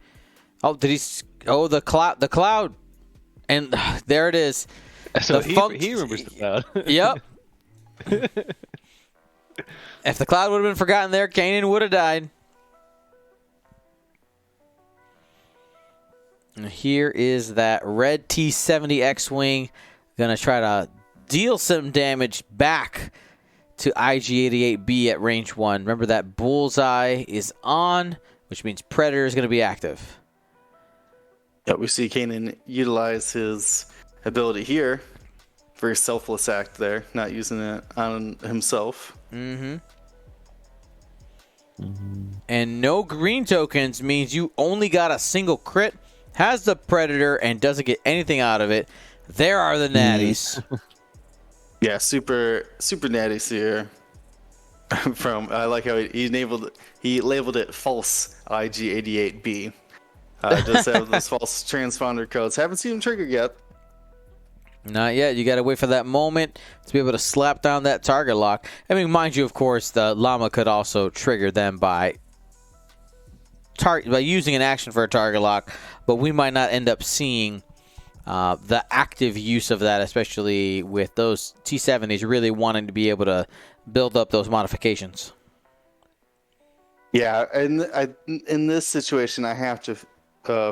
Oh, did he... Oh, the cloud. And there it is. So he remembers the cloud. Yep. If the cloud would have been forgotten there, Kanan would have died. And here is that red T-70 X-Wing. Gonna try to deal some damage back to IG-88B at range 1. Remember that bullseye is on, which means Predator is gonna be active. Yeah, we see Kanan utilize his ability here. Very selfless act there, not using it on himself. Mm-hmm. And no green tokens means you only got a single crit, has the Predator, and doesn't get anything out of it. There are the natties. Yeah, super natties here. I like how he labeled it false IG-88B. Does have those false transponder codes. Haven't seen him triggered yet. Not yet. You got to wait for that moment to be able to slap down that target lock. I mean, mind you, of course, the llama could also trigger them by using an action for a target lock, but we might not end up seeing the active use of that, especially with those T-70s really wanting to be able to build up those modifications. Yeah, and in this situation, I have to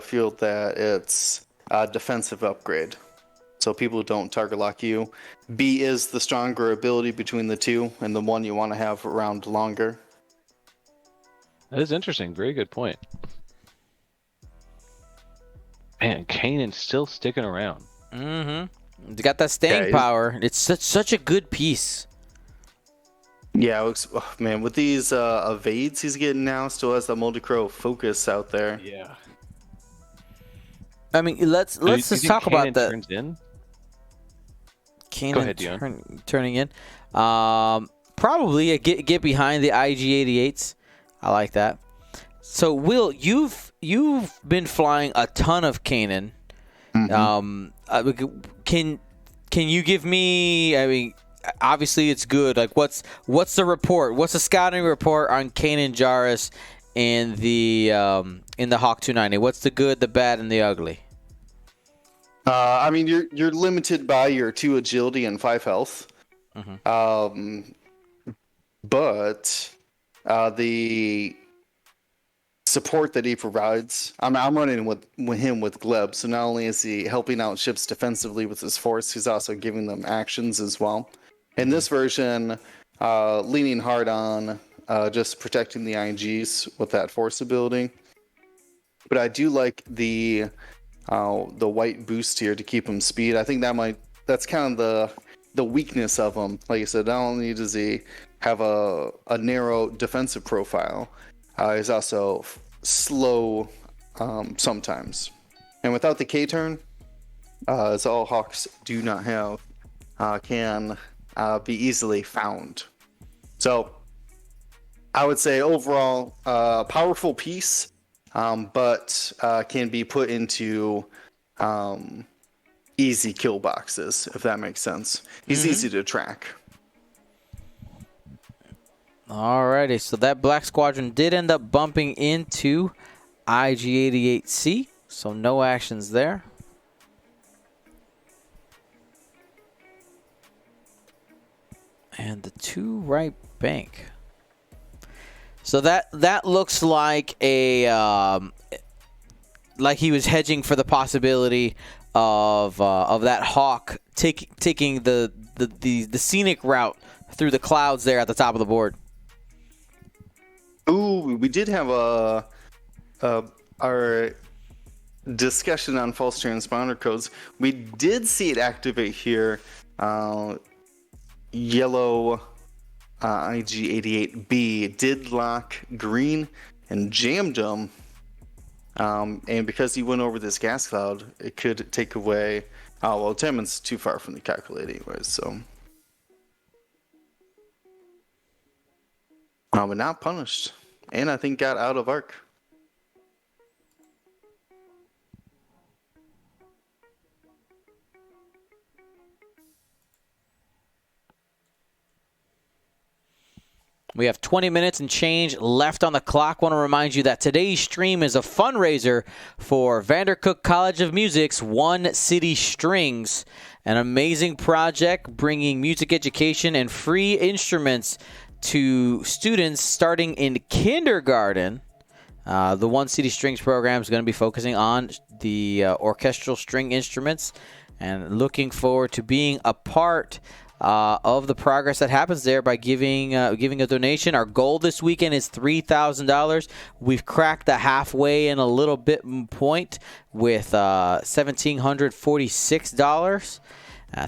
feel that it's a defensive upgrade. So people don't target lock you. B is the stronger ability between the two, and the one you want to have around longer. That is interesting. Very good point. Man, Kanan's still sticking around. Mm-hmm. They got that staying power. It's such a good piece. Yeah, man, with these evades he's getting now, still has that Multicrow focus out there. Yeah. I mean, let's just talk about that. Turns in? Kanan Go ahead, Dion. Turning in. Probably a get behind the IG-88s. I like that. So, Will, you've been flying a ton of Kanan. Mm-hmm. Can you give me? I mean, obviously it's good. Like, what's the report? What's the scouting report on Kanan Jarrus in the Hawk 290? What's the good, the bad, and the ugly? I mean, you're limited by your 2 agility and 5 health. But the support that he provides, I'm running with him with Gleb, so not only is he helping out ships defensively with his force, he's also giving them actions as well. In this version, leaning hard on just protecting the IGs with that force ability. But I do like the white boost here to keep him speed. I think that's kind of the weakness of him. Like I said, not only does he have a narrow defensive profile, he's also slow sometimes. And without the K-turn, as all Hawks do not have, can be easily found. So I would say overall, powerful piece, but can be put into easy kill boxes, if that makes sense. He's easy to track. Alrighty, so that Black Squadron did end up bumping into IG-88C, so no actions there. And the 2 right bank. So that looks like like he was hedging for the possibility of that Hawk taking the scenic route through the clouds there at the top of the board. Ooh, we did have our discussion on false transponder codes. We did see it activate here. Yellow IG-88B did lock green and jammed him. And because he went over this gas cloud, it could take away... Oh, well, Timon's too far from the calculator anyways, so... but not punished. And I think got out of arc. We have 20 minutes and change left on the clock. Want to remind you that today's stream is a fundraiser for Vandercook College of Music's One City Strings, an amazing project bringing music education and free instruments to students starting in kindergarten. The One City Strings program is going to be focusing on the orchestral string instruments, and looking forward to being a part of the progress that happens there by giving a donation. Our goal this weekend is $3,000. We've cracked the halfway and a little bit point with $1,746.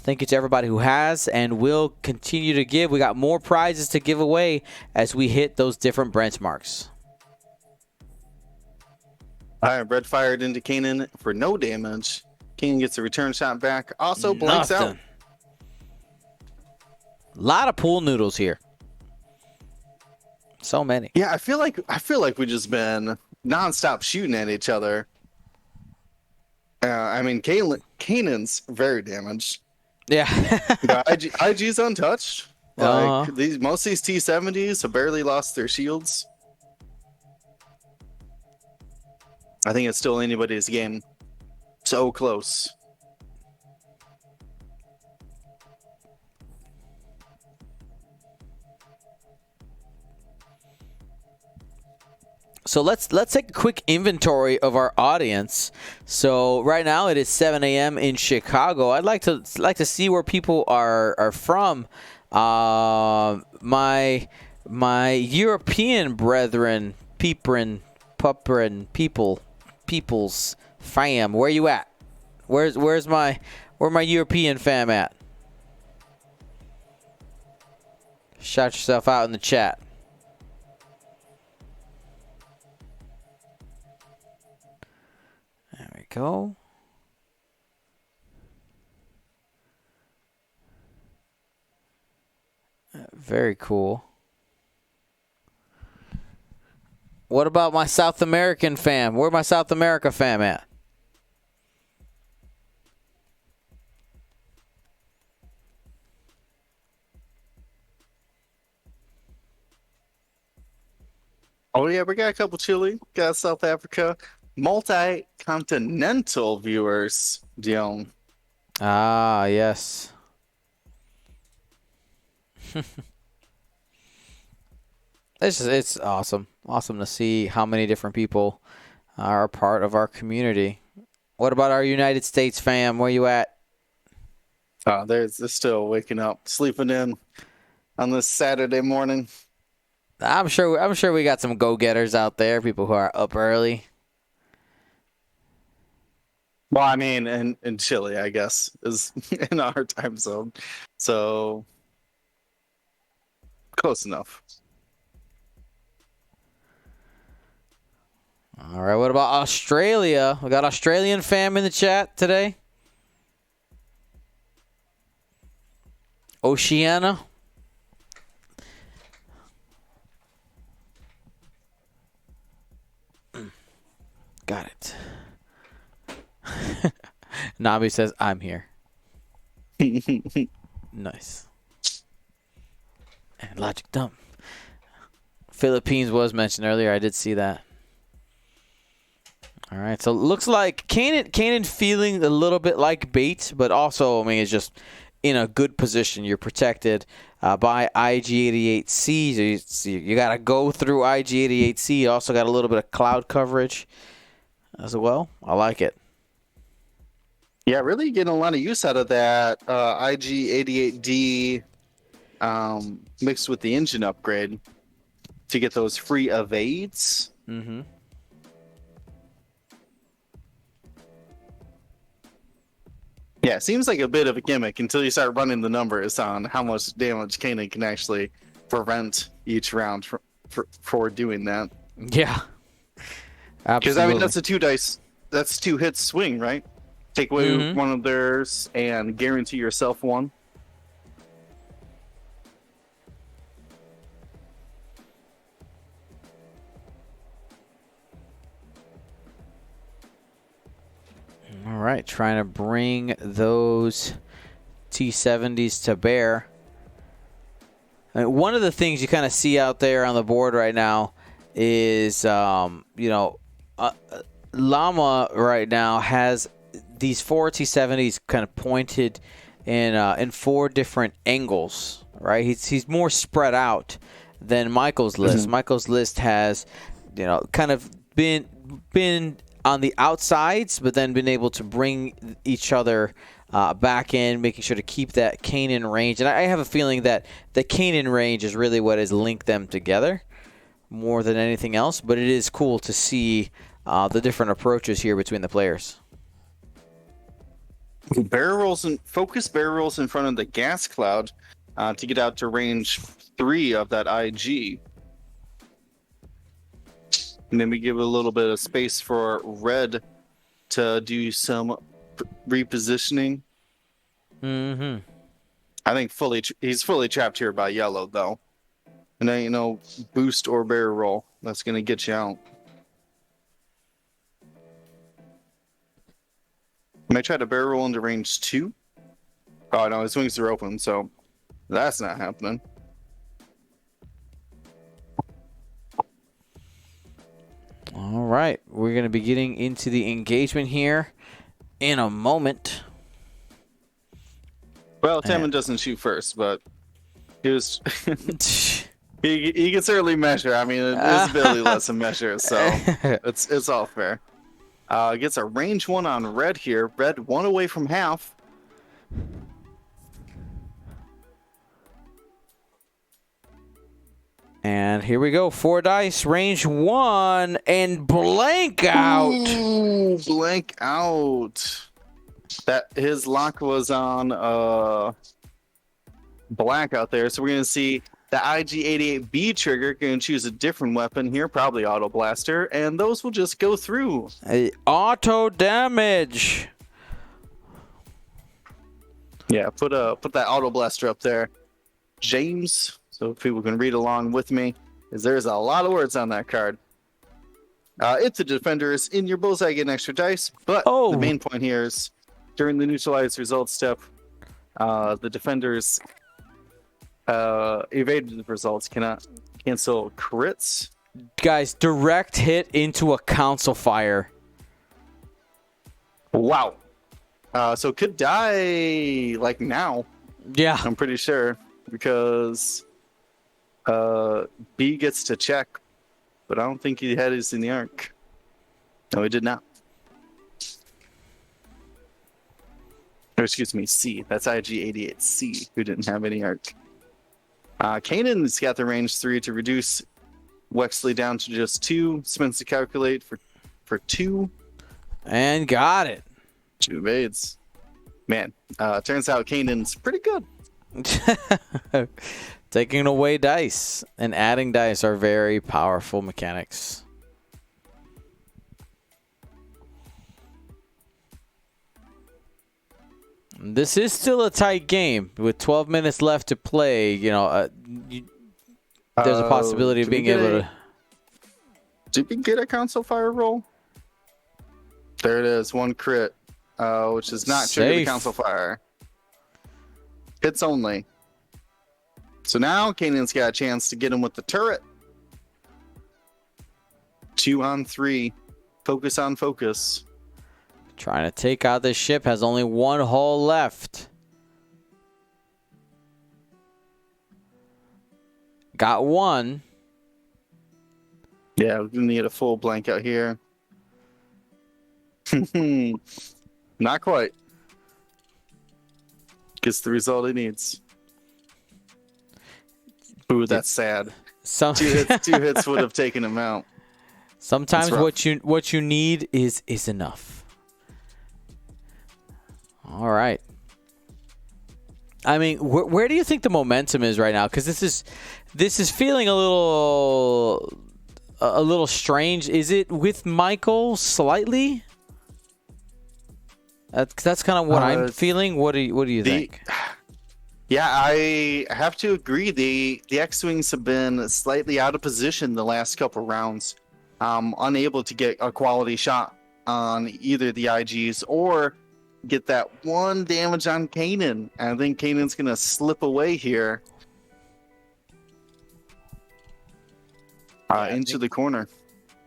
Thank you to everybody who has and will continue to give. We got more prizes to give away as we hit those different benchmarks. All right, Red fired into Kanan for no damage. Kanan gets a return shot back. Also blanks out. A lot of pool noodles here. So many. Yeah, I feel like we've just been nonstop shooting at each other. I mean, Kanan's very damaged. Yeah. Yeah, IG's untouched. Like uh, most of these T70s have barely lost their shields. I think it's still anybody's game. So close. so let's take a quick inventory of our audience. So right now it is 7 a.m. in Chicago. I'd like to see where people are from. My European brethren, peoples fam. Where you at? Where my European fam at? Shout yourself out in the chat. There we go. Very cool. What about my South American fam? Where my South America fam at? Oh yeah, we got a couple Chile, got South Africa, multi-continental viewers, Dion. Ah, yes. It's awesome. Awesome to see how many different people are a part of our community. What about our United States fam? Where you at? They're still waking up, sleeping in on this Saturday morning. I'm sure we got some go-getters out there, people who are up early. Well, I mean, in Chile, I guess, is in our time zone. So close enough. All right, what about Australia? We got Australian fam in the chat today. Oceania. Got it. Nabi says, I'm here. Nice. And Logic Dump. Philippines was mentioned earlier. I did see that. All right, so it looks like Kanan feeling a little bit like bait, but also, I mean, it's just in a good position. You're protected by IG-88C. So you got to go through IG-88C. You also got a little bit of cloud coverage as well. I like it. Yeah, really getting a lot of use out of that IG-88D mixed with the engine upgrade to get those free evades. Mm-hmm. Yeah, it seems like a bit of a gimmick until you start running the numbers on how much damage Kanan can actually prevent each round for doing that. Yeah. Absolutely. Because, I mean, that's 2 hits swing, right? Take away one of theirs and guarantee yourself one. All right, trying to bring those T70s to bear. I mean, one of the things you kind of see out there on the board right now is, Llama right now has these 4 T70s kind of pointed in 4 different angles, right? He's more spread out than Michael's list. Michael's list has, kind of been on the outsides, but then been able to bring each other back in, making sure to keep that Kanan range. And I have a feeling that the Kanan range is really what has linked them together more than anything else. But it is cool to see the different approaches here between the players. Focus barrel rolls in front of the gas cloud to get out to range 3 of that IG. And then we give a little bit of space for red to do some repositioning. Mm-hmm. I think he's fully trapped here by yellow, though. And then, boost or barrel roll. That's going to get you out. Might try to barrel roll into range 2. Oh no, his wings are open, so that's not happening. All right, we're going to be getting into the engagement here in a moment. Well, Timon doesn't shoot first, but he was he can certainly measure. I mean, his ability lets him measure, so it's all fair. Gets a range 1 on red here. Red 1 away from half. And here we go. 4 dice, range 1, and blank out. Ooh, blank out. That his lock was on black out there, so we're gonna see the IG-88B trigger. Gonna choose a different weapon here, probably Auto Blaster, and those will just go through. Auto damage. Yeah, put that Auto Blaster up there, James, so people can read along with me, because there's a lot of words on that card. If the defender is in your bullseye, get an extra dice, but the main point here is during the neutralize results step, the defenders evaded the results cannot cancel crits. Guys, direct hit into a council fire. Wow. So could die like now. Yeah. I'm pretty sure, because B gets to check, but I don't think he had his in the arc. No, he did not. Or excuse me, C. That's IG-88C, who didn't have any arc. Kanan's got the range 3 to reduce Wexley down to just 2. Spins to calculate for 2. And got it. 2 evades. Man, turns out Kanan's pretty good. Taking away dice and adding dice are very powerful mechanics. This is still a tight game with 12 minutes left to play. You know, there's a possibility of being able to. Did we get a console fire roll? There it is, 1 crit, which is not trigger the console fire. Hits only. So now Kanan's got a chance to get him with the turret. 2 on 3. Focus on focus. Trying to take out this ship, has only 1 hull left. Got 1. Yeah, we're gonna need a full blank out here. Not quite. Gets the result it needs. Ooh, that's sad. 2 hits would have taken him out. Sometimes what you need is enough. All right. I mean, where do you think the momentum is right now? Because this is feeling a little strange. Is it with Michael slightly? That's kind of what I'm feeling. What do you think? Yeah, I have to agree. The X-Wings have been slightly out of position the last couple rounds. Unable to get a quality shot on either the IGs or get that 1 damage on Kanan. I think Kanan's going to slip away here into the corner.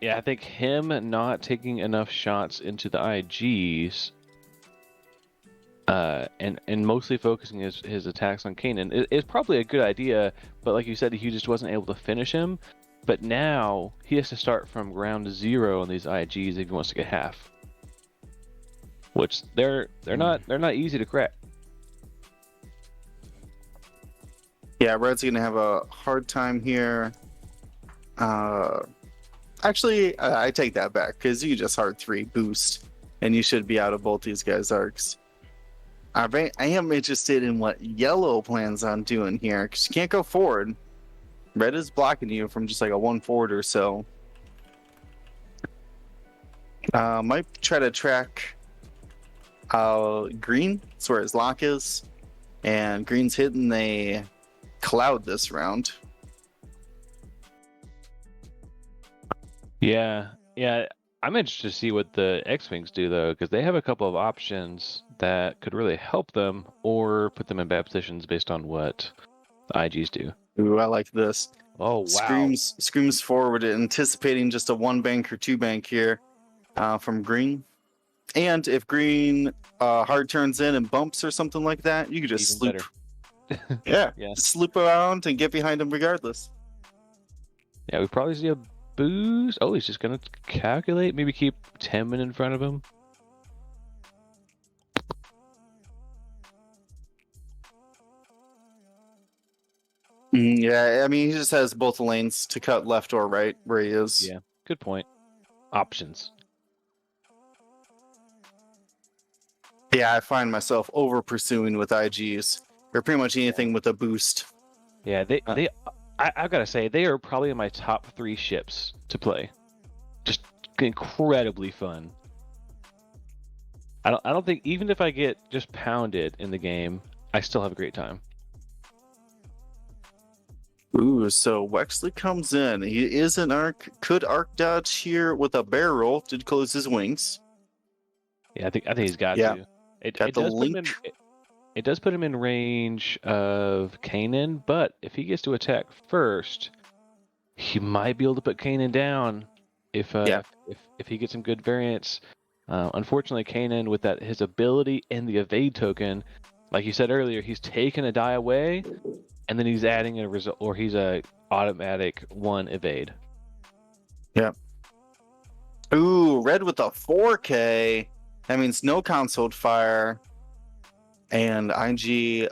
Yeah, I think him not taking enough shots into the IGs and mostly focusing his attacks on Kanan is probably a good idea, but like you said, he just wasn't able to finish him. But now he has to start from ground 0 on these IGs if he wants to get half. Which they're not easy to crack. Yeah, Red's gonna have a hard time here. Actually, I take that back, because you just hard 3 boost, and you should be out of both these guys' arcs. I am interested in what Yellow plans on doing here, because you can't go forward. Red is blocking you from just like a 1 forward or so. Might try to track Green. That's where his lock is. And Green's hitting a cloud this round. Yeah. I'm interested to see what the X-Wings do, though, because they have a couple of options that could really help them or put them in bad positions based on what the IGs do. Ooh, I like this. Oh, wow. Screams forward, anticipating just a 1 bank or 2 bank here from green. And if green hard turns in and bumps or something like that, you could just Even sloop. better. Yeah, Yeah. sloop around and get behind him regardless. Yeah, we probably see a boost. Oh, he's just going to calculate. Maybe keep Timon in front of him. Yeah, I mean, he just has both lanes to cut left or right where he is. Yeah, good point. Options. Yeah, I find myself over pursuing with IGs or pretty much anything with a boost. Yeah, I've got to say, they are probably in my top 3 ships to play. Just incredibly fun. I don't think, even if I get just pounded in the game, I still have a great time. Ooh, so Wexley comes in. He is an arc. Could arc dodge here with a barrel to close his wings. Yeah, I think he's got Yeah. to. It Got the does put him link. it does put him in range of Kanan, but if he gets to attack first, he might be able to put Kanan down if he gets some good variance. Unfortunately, Kanan, with that his ability and the evade token, like you said earlier, he's taken a die away, and then he's adding a result, or he's a automatic 1 evade. Yeah. Ooh, red with a 4K. That means no console fire. And IG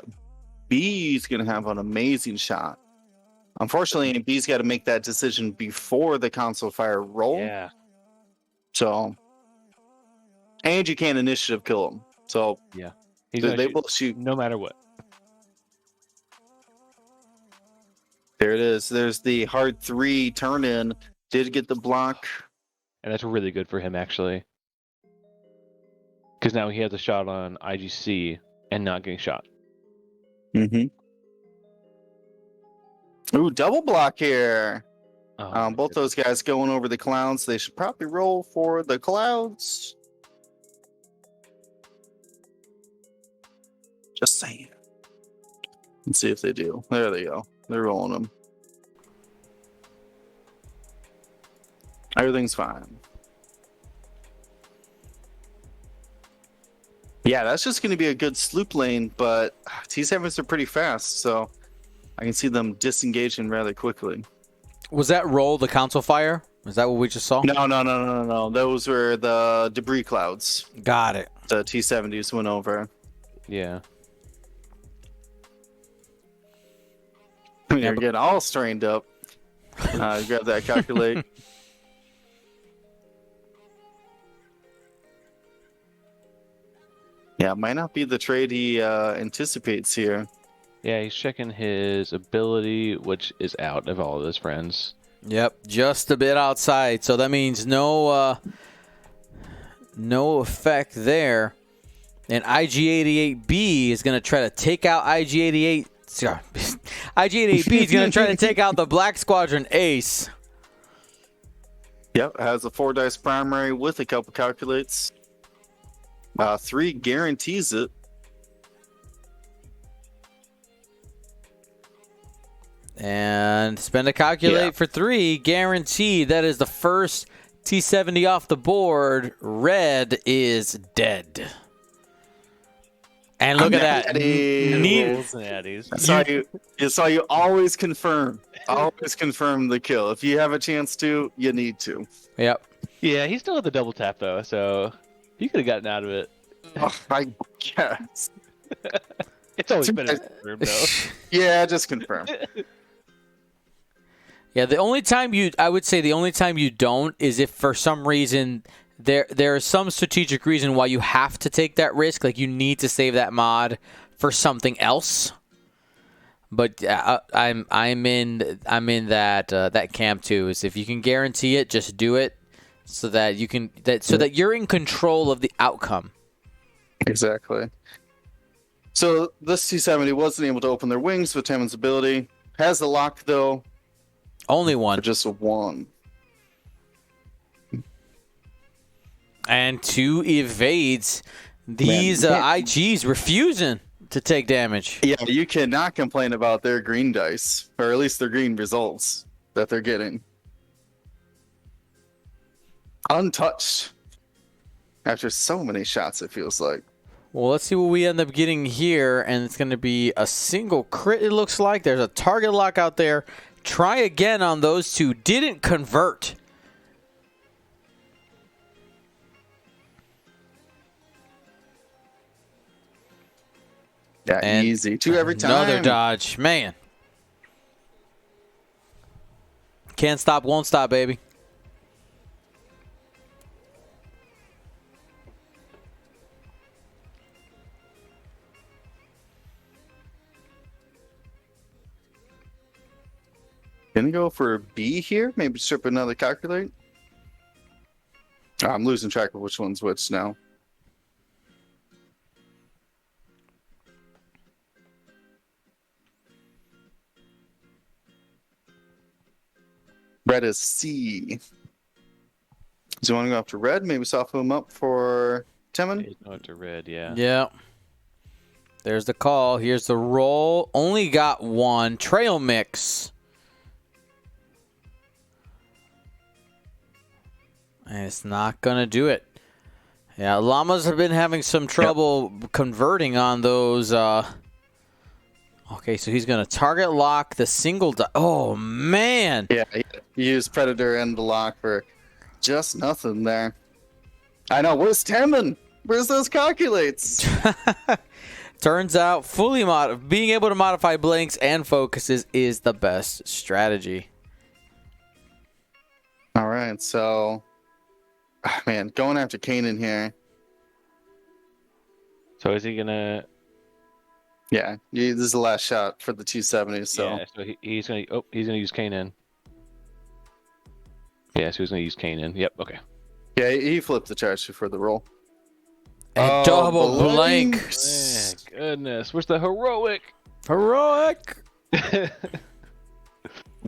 B is going to have an amazing shot. Unfortunately, B's got to make that decision before the console fire roll. Yeah. So, and you can't initiative kill him. So, Yeah. He's they gonna will shoot. no matter what. There it is. There's the hard 3 turn in. Did get the block. And that's really good for him, actually. Because now he has a shot on IGC and not getting shot. Mm-hmm. Ooh, double block here. Both those guys going over the clouds. They should probably roll for the clouds. Just saying. Let's see if they do. There they go. They're rolling them. Everything's fine. Yeah, that's just going to be a good sloop lane, but T7s are pretty fast, so I can see them disengaging rather quickly. Was that roll the console fire? Is that what we just saw? No. Those were the debris clouds. Got it. The T70s went over. Yeah. You're getting all strained up. Grab that calculate. Yeah, it might not be the trade he anticipates here. Yeah, he's checking his ability, which is out of all of his friends. Yep, just a bit outside. So that means no effect there. And IG88B is going to try to take out IG88. Sorry. IG88B is going to try to take out the Black Squadron ace. Yep, has a 4 dice primary with a couple calculates. 3 guarantees it. And spend a calculate for 3, guaranteed. That is the first T70 off the board. Red is dead. And look at that. That's why you always confirm. Always confirm the kill. If you have a chance to, you need to. Yep. Yeah, he still had the double tap, though, so he could have gotten out of it. Oh, I guess. It's always better to confirm, though. Yeah, just confirm. Yeah, the only time you don't is if for some reason there is some strategic reason why you have to take that risk, like you need to save that mod for something else. But I'm in that camp too. Is if you can guarantee it, just do it so that you're in control of the outcome. Exactly. So this T70 wasn't able to open their wings with Taman's ability. Has the lock though. Only one. Just 1. And 2 evades. These IGs refusing to take damage. Yeah, you cannot complain about their green dice, or at least their green results that they're getting. Untouched. After so many shots, it feels like. Well, let's see what we end up getting here, and it's going to be a single crit, it looks like. There's a target lock out there. Try again on those two. Didn't convert. Yeah, And easy. 2 every time. Another dodge. Man. Can't stop, won't stop, baby. Gonna go for B here. Maybe strip another calculate. I'm losing track of which one's which now. Red is C. Do you want to go after red? Maybe soften him up for Timon? He's going to red, yeah. Yeah. There's the call. Here's the roll. Only got one. Trail mix. And it's not going to do it. Yeah, llamas have been having some trouble converting on those. Okay, so he's going to target lock the single. Oh, man. Yeah, he used Predator and the lock for just nothing there. I know. Where's Timon? Where's those calculates? Turns out being able to modify blinks and focuses is the best strategy. All right, so... man, going after Kanan here. So is he going to... Yeah, this is the last shot for the 270s, so... Yeah, so he's going to use Kanan. Yeah, so he's going to use Kanan. Yep, okay. Yeah, he flipped the charge for the roll. And double blank. Man, goodness, where's the heroic? Heroic.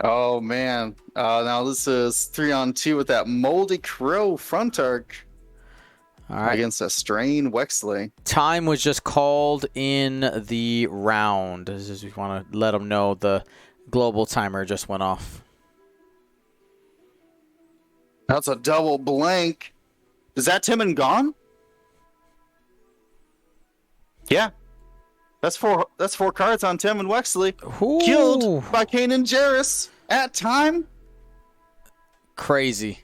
Oh, man. Now this is 3-on-2 with that Moldy Crow front arc. All right. Against a Strain Wexley. Time was just called in the round. We want to let them know the global timer just went off. That's a double blank. Is that Timon gone? Yeah. That's four cards on Tim and Wexley. Ooh. Killed by Kanan Jarrus at time. Crazy.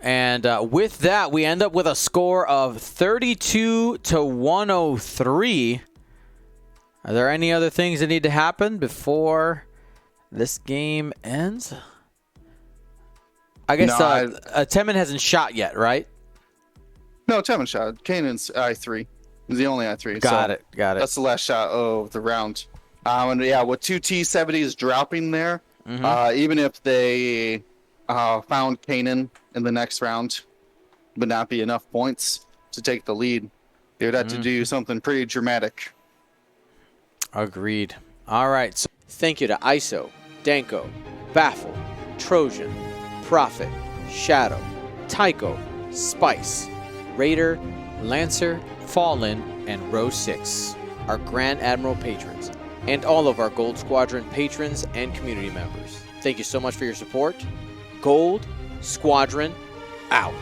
And with that, we end up with a score of 32-103. Are there any other things that need to happen before this game ends? I guess Temin hasn't shot yet, right? No, Timon shot. Kanan's I3. He's the only I3. Got it. That's the last shot of the round. And yeah, with 2 T-70s dropping there, even if they found Kanan in the next round, would not be enough points to take the lead. They would have to do something pretty dramatic. Agreed. All right. So thank you to ISO, Danko, Baffle, Trojan, Prophet, Shadow, Tycho, Spice, Raider, Lancer, Fallen, and Row 6, our Grand Admiral patrons, and all of our Gold Squadron patrons and community members. Thank you so much for your support. Gold Squadron out.